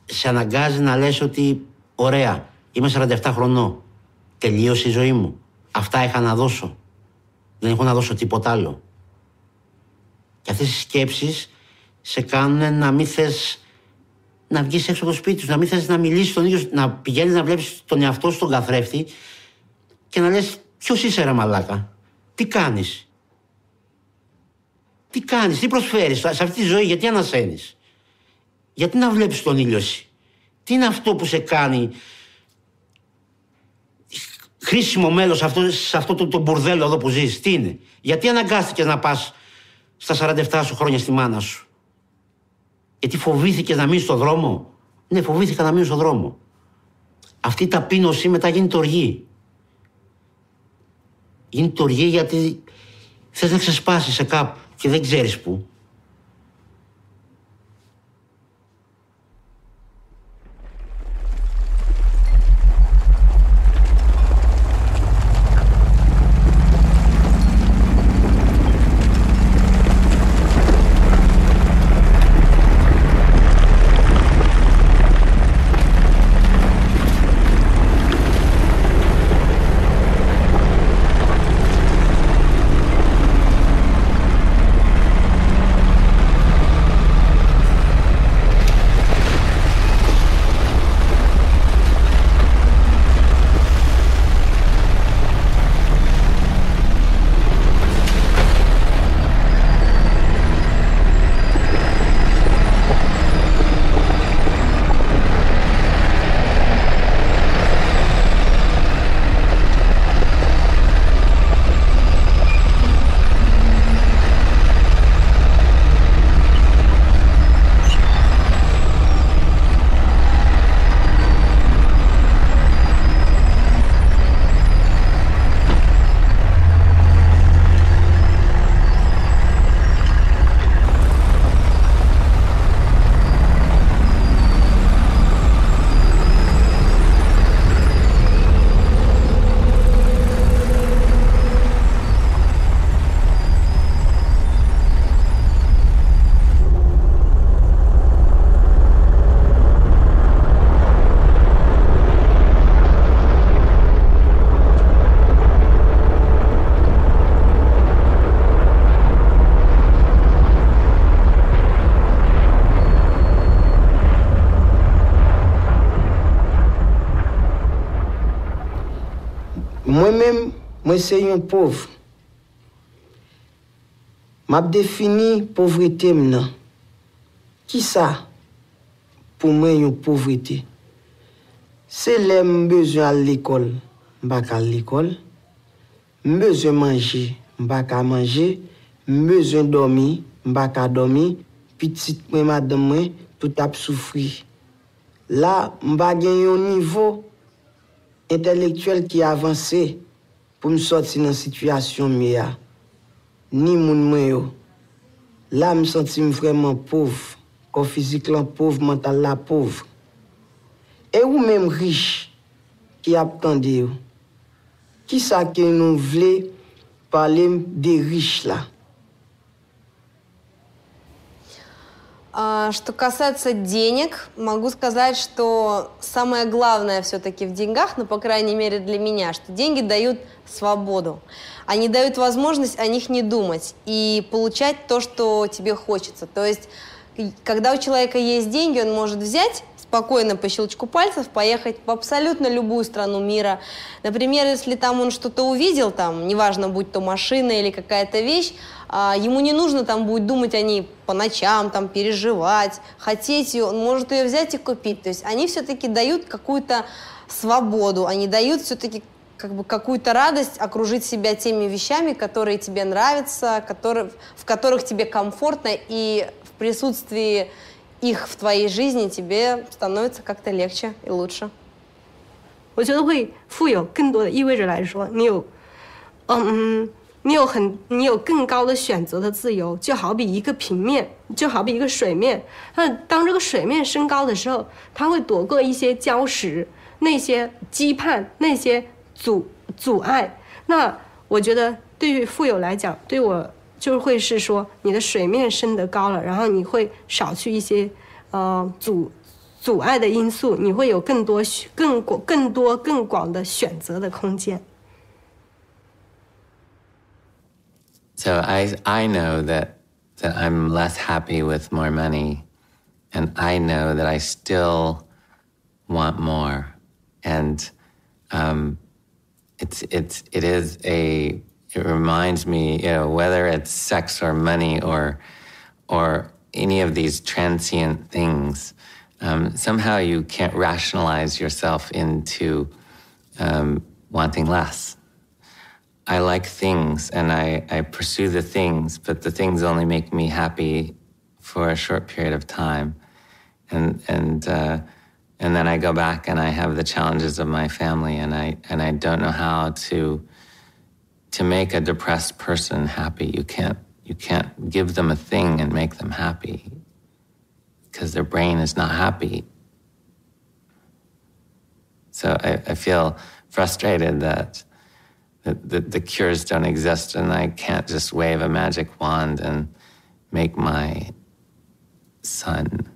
Σε αναγκάζει να λες ότι ωραία, είμαι 47 χρονών, τελείωσε η ζωή μου, αυτά είχα να δώσω, δεν έχω να δώσω τίποτα άλλο. Και αυτές οι σκέψεις σε κάνουν να μην θες να βγεις έξω από το σπίτι σου, να μην θες να μιλήσεις τον ίδιο, να πηγαίνεις να βλέπεις τον εαυτό σου στον καθρέφτη και να λες ποιος είσαι ρε μαλάκα, τι κάνεις, τι προσφέρεις σε αυτή τη ζωή, γιατί ανασένεις, γιατί να βλέπεις τον ήλιο εσύ, τι είναι αυτό που σε κάνει χρήσιμο μέλος σε αυτό το μπουρδέλο εδώ που ζεις, τι είναι, γιατί αναγκάστηκες να πας στα 47 σου χρόνια στη μάνα σου. Γιατί φοβήθηκες να μείνεις στον δρόμο. Ναι, φοβήθηκα να μείνω στον δρόμο. Αυτή η ταπείνωση μετά γίνεται οργή. Γίνεται οργή γιατί θες να ξεσπάσεις σε κάπου και δεν ξέρεις πού. Moi-même, moi c'est un pauvre. M'a défini pauvreté maintenant. Qui ça? Pour moi, une pauvreté. C'est les besoin à l'école, m'pas à l'école. Besoin manger, m'pas à manger. Besoin dormir, m'pas à dormir. Petite moi, madame moi, tout a souffri. Là, m'pas gagner un niveau intellectuel qui a avancé pour me sortir dans une situation meilleure. Ni moun mwen yo. Là, je me sens vraiment pauvre. Corps physique là pauvre, mental là pauvre. Et ou même riche qui attendent yo. Qui ça que nous voulons parler des riches là? Что касается денег, могу сказать, что самое главное все-таки в деньгах, ну, по крайней мере для меня, что деньги дают свободу. Они дают возможность о них не думать и получать то, что тебе хочется. То есть, когда у человека есть деньги, он может взять спокойно по щелчку пальцев поехать в абсолютно любую страну мира. Например, если там он что-то увидел, там, неважно, будь то машина или какая-то вещь, ему не нужно там будет думать о ней по ночам, там, переживать, хотеть ее, он может ее взять и купить. То есть они все-таки дают какую-то свободу, они дают все-таки как бы какую-то радость окружить себя теми вещами, которые тебе нравятся, в которых тебе комфортно, и в присутствии их в твоей жизни тебе становится как-то легче и лучше. 我觉得会富有更多的意味着来说，你有更高的选择的自由，就好比一个平面，就好比一个水面。那当这个水面升高的时候，它会躲过一些礁石、那些羁绊、那些阻碍。那我觉得对于富有来讲，对我就会是说，你的水面升得高了，然后你会少去一些阻碍的因素，你会有更广的选择的空间。So I know that I'm less happy with more money, and I know that I still want more, and it reminds me, whether it's sex or money or any of these transient things, somehow you can't rationalize yourself into wanting less. I like things, and I pursue the things, but the things only make me happy for a short period of time, and then I go back and I have the challenges of my family, and I don't know how to make a depressed person happy. You can't give them a thing and make them happy, because their brain is not happy. So I feel frustrated that the cures don't exist, and I can't just wave a magic wand and make my son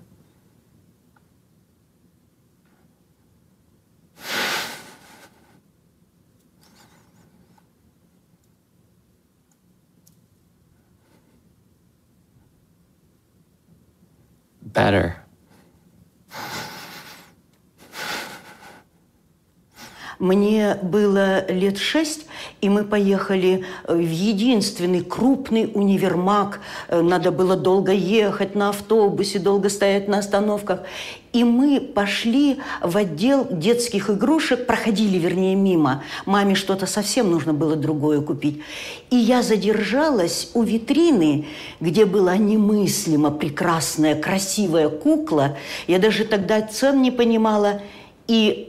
better. Мне было лет 6, и мы поехали в единственный крупный универмаг. Надо было долго ехать на автобусе, долго стоять на остановках. И мы пошли в отдел детских игрушек, проходили, вернее, мимо. Маме что-то совсем нужно было другое купить. И я задержалась у витрины, где была немыслимо прекрасная, красивая кукла. Я даже тогда цен не понимала. И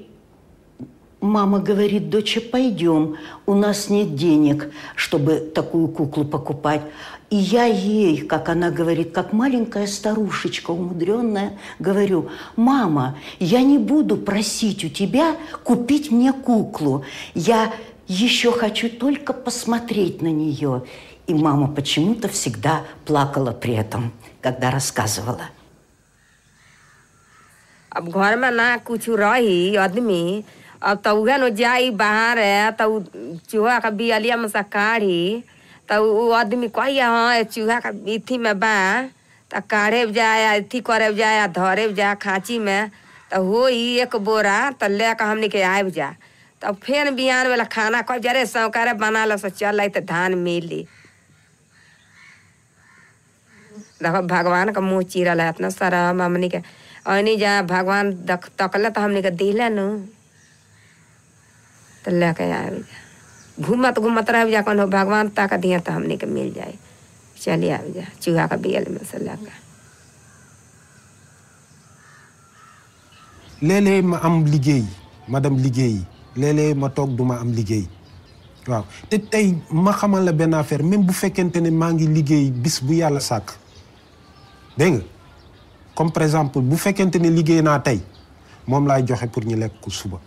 мама говорит: доча, пойдем, у нас нет денег, чтобы такую куклу покупать. И я ей, как она говорит, как маленькая старушечка умудренная, говорю: мама, я не буду просить у тебя купить мне куклу. Я еще хочу только посмотреть на нее. И мама почему-то всегда плакала при этом, когда рассказывала. अब घर में ना कुछ रही आदमी, अब तो उहे न जाई बाहर है तो चूहा का बियालिया में से काढ़ी तो वो आदमी कही हाँ चूहा का इथी में बा तो काढ़े जाए इथी करे जाए धरे जाए खांची में तो हो ही एक बोरा तो लेकर हमने के आब जा तो फिर बिहान वाला खाना कब जरे सौकारे बना लो सो चल तो धान मिली। देखो भगवान का मुँह चीरा ला इतना सारा हमने के अनी जा भगवान तकला तो हमने के दिला न तो लेके आए घूमत रह जा कौन भगवान ताक दिया तो हमने के मिल जाए चलिए आ जा चूहा का बियल में से लगा léeg-léeg ma am liggéey madame liggéey léeg-léeg ma toog duma am liggéey waaw te tey ma xamal la benn affaire même bu fekkente ne maa ngi liggéey bis bu yàlla sàkk dégg nga comme par exemple bu fekkente ne liggéey naa tey moom laay joxe pour ñu lekk ko suba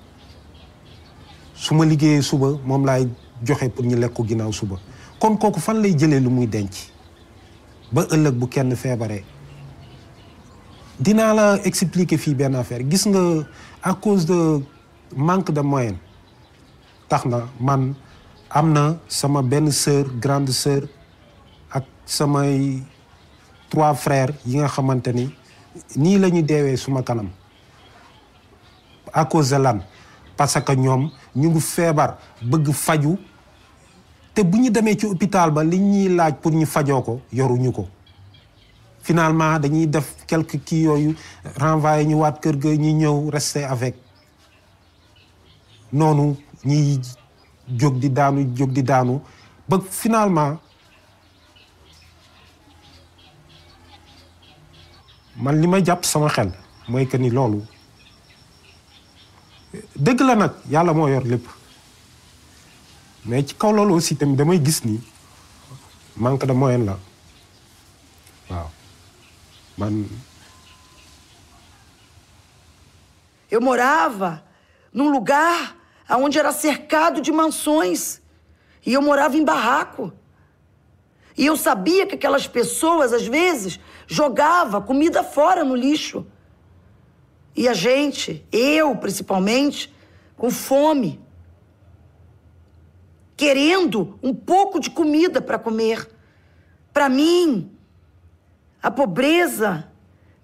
su ma liggéeyee suba moom laay joxe pour ñu lekk ko ginnaaw suba kon kooku fan lay jëlee lu muy denc ba ëllëg bu kenn feebaree dinaa la expliquer fii benn affaire gis nga à cause de manque de moyens tax na man am na sama benn sœur grande sœur ak samay 3 frères yi nga xamante ni nii la ñu deewee suma kanam à cause de lan parce que ñoom ñu ngi feebar bëgg faju te bu ñu demee ci hôpital ba li ñuy laaj pour ñu fajoo ko yoruñu ko finalement dañuy def quelques kii yooyu renvoyé ñu waat kër ga ñi ñëw rester avec noonu ñiy jóg di daanu ba finalement man li ma jàpp sama xel mooy que ni loolu dëgg la nag yàlla moo yor lépp mais ci kaw loolu aussi tamit damay gis ni manque de moyen la waaw man. Eu morava num lugar onde era cercado de mansões E eu morava em barraco. E eu sabia que aquelas pessoas, às vezes, jogavam comida fora no lixo. E a gente, eu principalmente, com fome, querendo um pouco de comida para comer. Para mim, a pobreza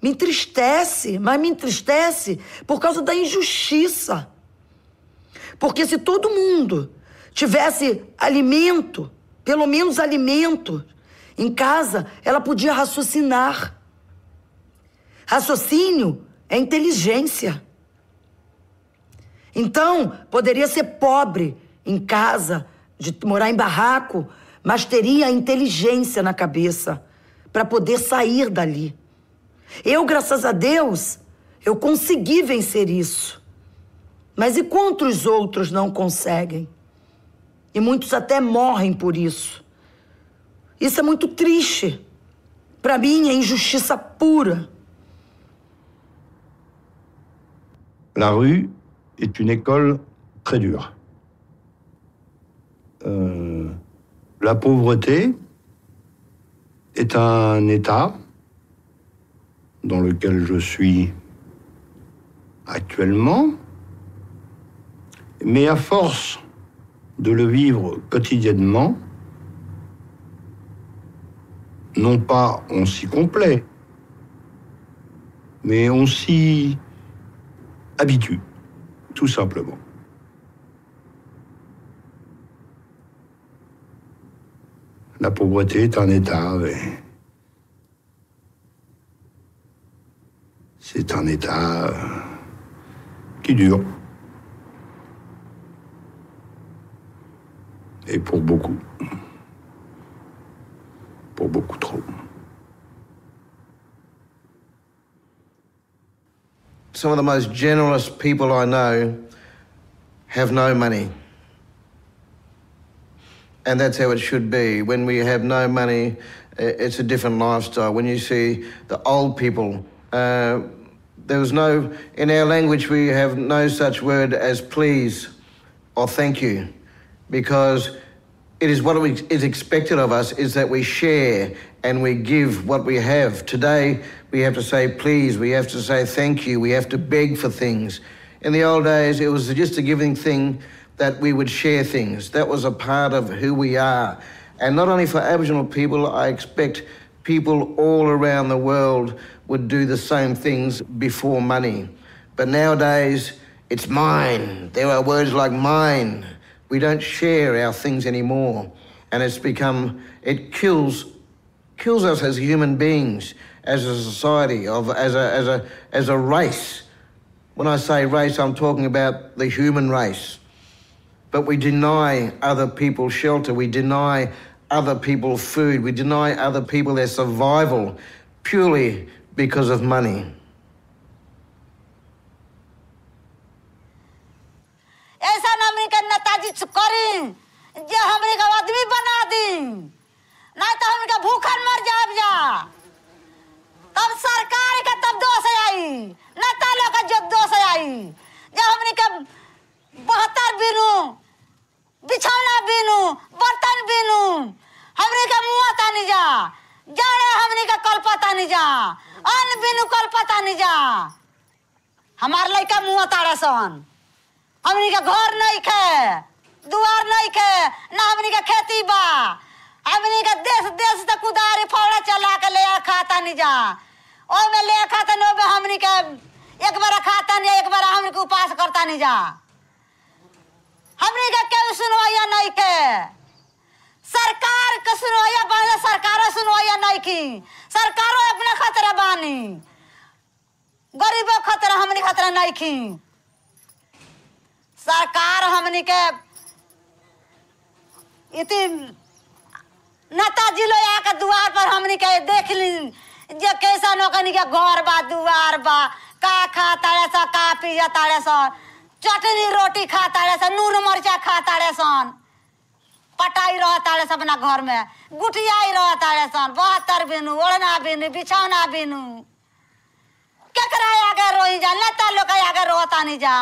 me entristece, mas me entristece por causa da injustiça. Porque se todo mundo tivesse alimento, pelo menos alimento, em casa, ela podia raciocinar. Raciocínio é inteligência. Então, poderia ser pobre em casa, de morar em barraco, mas teria a inteligência na cabeça para poder sair dali. Eu, graças a Deus, eu consegui vencer isso. Mas e quantos outros não conseguem? E muitos até morrem por isso. Isso é muito triste. Para mim, é injustiça pura. La rue est une école très dure. La pauvreté est un état dans lequel je suis actuellement, mais à force de le vivre quotidiennement, non pas on s'y complaît, mais on s'y habitue, tout simplement. La pauvreté est un état, c'est un état qui dure. Et pour beaucoup trop. Some of the most generous people I know have no money. And that's how it should be. When we have no money, it's a different lifestyle. When you see the old people, there was no, in our language we have no such word as please or thank you, because it is what is expected of us is that we share and we give what we have. Today, we have to say please, we have to say thank you, we have to beg for things. In the old days, it was just a giving thing that we would share things. That was a part of who we are. And not only for Aboriginal people, I expect people all around the world would do the same things before money. But nowadays, it's mine. There are words like mine. We don't share our things anymore. And it's become, it kills us as human beings, as a society, as a race. When I say race, I'm talking about the human race. But we deny other people shelter, we deny other people food, we deny other people their survival purely because of money. ऐसा नाम का नेताजी करी जे हमरे का आदमी बना दी, नहीं तो हमरे का भूखन मर जाब जा। तब सरकार का तब दोष आई, नेता लोग का जब दोष आई, जब हमरे का 72 बिनु, बिछौना बिनु, बर्तन बिनु, हमरे का मुँह तानी जा, जाड़े हमरे का कल पता नहीं जा, अन्न बिनु कल पता नहीं जा, हमार लड़का मुँह ताड़े सन, हमरे का घर नहीं खे, दुआर नहीं खे, ना हमरे का खेती बा, हमरे का देश तक उधारी फौड़ा चला के ले खाता नहीं जा, और में ले खाता नहीं में हमरे का एक बार खाता नहीं, एक बार हमरे को उपास करता नहीं जा, हमरे का क्यों सुनवाया नहीं के, सरकार का सुनवाया बाने सरकारों सुनवाया नहीं की, सरकारों अपने खतरा बानी, गरीबों खतरा हमरे खतरा नहीं की, सरकार हमने के इतनी नेताजी लोग आकर द्वार पर हमने के देख ली जे कैसा नौकरी के घर बा द्वार बा का खाता है सा का पी जाता है सा चटनी रोटी खाता है सा नून मरचा खाता है सन पटाई रहता है सब अपना घर में गुटियाई रहता है सन 72 बिनु ओढ़ना बिनु बिछौना बिनु क्या कराया आगे रोई जा नेता लोग आगे रोता नहीं जा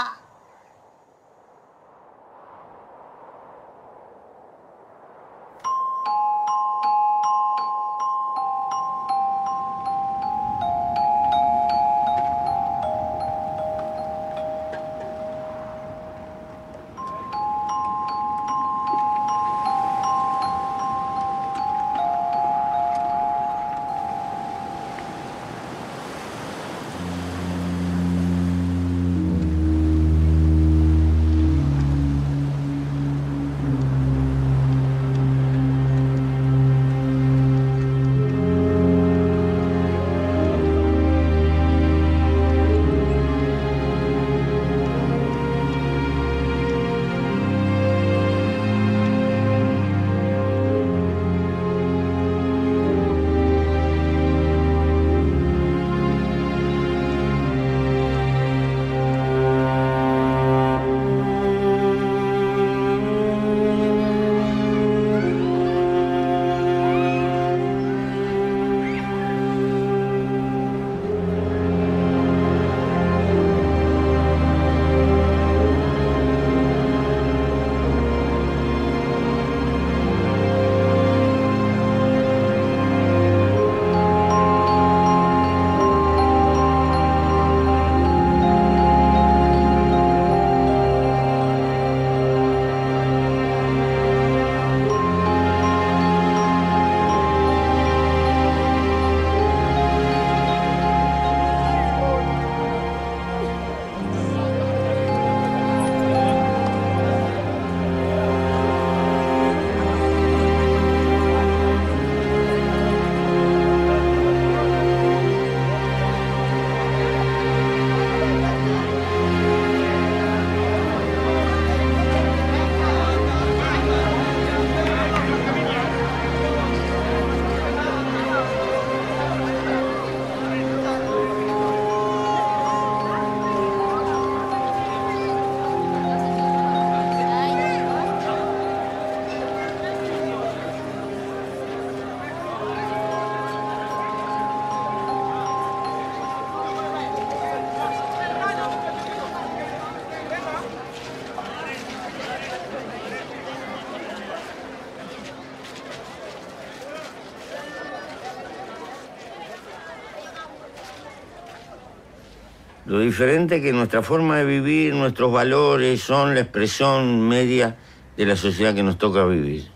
Lo diferente que nuestra forma de vivir, nuestros valores son la expresión media de la sociedad que nos toca vivir.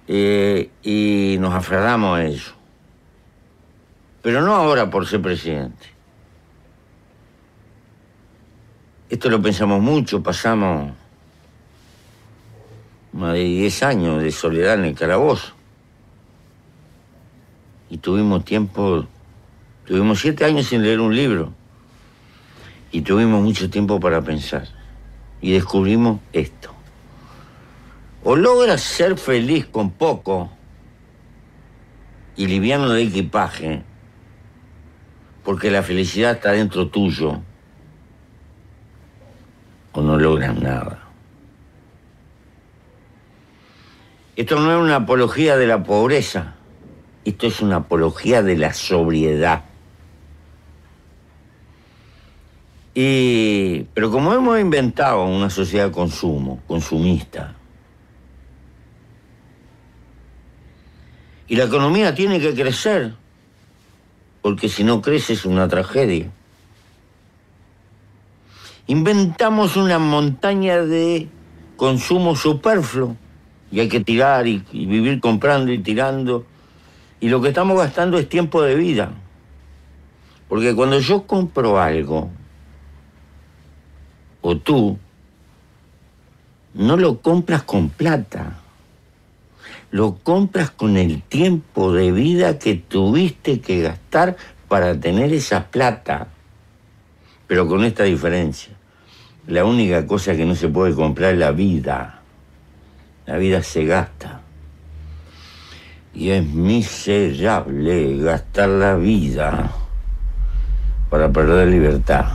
Y nos aferramos a ello. Pero no ahora por ser presidente. Esto lo pensamos mucho, pasamos más de 10 años de soledad en el calabozo. Y tuvimos 7 años sin leer un libro. Y tuvimos mucho tiempo para pensar. Y descubrimos esto. O logras ser feliz con poco y liviano de equipaje, porque la felicidad está dentro tuyo, o no logras nada. Esto no es una apología de la pobreza, esto es una apología de la sobriedad. Pero como hemos inventado una sociedad de consumo, consumista, y la economía tiene que crecer, porque si no crece es una tragedia. Inventamos una montaña de consumo superfluo y hay que tirar y vivir comprando y tirando. Y lo que estamos gastando es tiempo de vida. Porque cuando yo compro algo, o tú, no lo compras con plata. Lo compras con el tiempo de vida que tuviste que gastar para tener esa plata. Pero con esta diferencia. La única cosa que no se puede comprar es la vida. La vida se gasta. Y es miserable gastar la vida para perder libertad.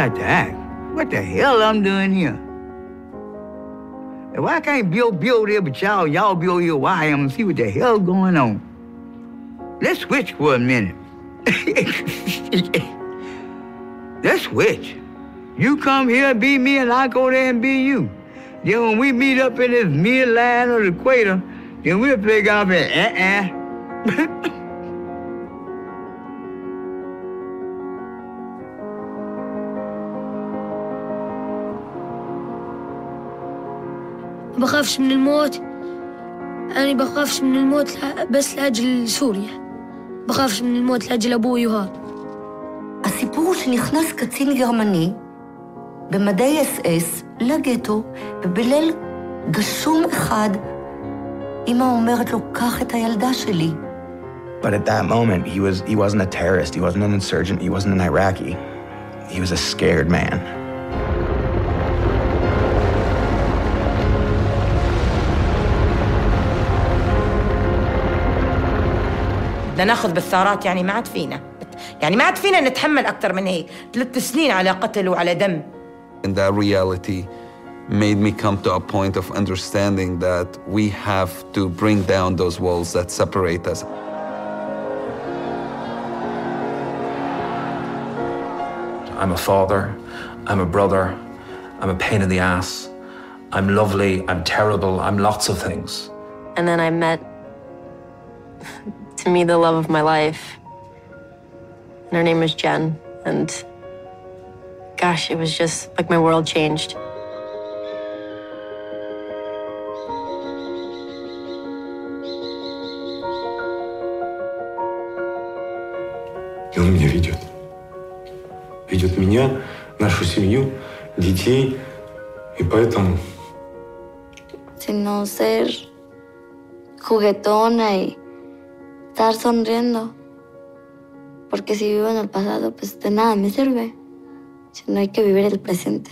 like to ask, what the hell I'm doing here? And why can't Bill be over there, but y'all be over here where I am and see what the hell going on? Let's switch for a minute. Let's switch. You come here and be me, and I go there and be you. Then when we meet up in this midline of the equator, then we'll play golf and بخافش من الموت. أنا بخافش من الموت بس لأجل سوريا. بخافش من الموت لأجل أبوي وهذا. הסיפור שנכנס קצין גרמני במדי אס-אס לגטו ובליל גשום אחד, אמא אומרת לו, קח את הילדה שלי. But at that moment, he wasn't a terrorist, he wasn't an insurgent, he wasn't an Iraqi. He was a scared man. بدنا ناخذ بالثارات، يعني ما عاد فينا نتحمل أكثر من هيك. 3 سنين على قتل وعلى دم. And that reality made me come to a point of understanding that we have to bring down those walls that separate us. I'm a father, I'm a brother, I'm a pain in the ass, I'm lovely, I'm terrible, I'm lots of things. And then I met, to me, the love of my life. And her name was Jen, and gosh, it was just like my world changed. И он меня ведет. Ведет меня, нашу семью, детей, y поэтому... Sino ser juguetona y estar sonriendo. Porque si vivo en el pasado, pues de nada me sirve. Sino hay que vivir el presente.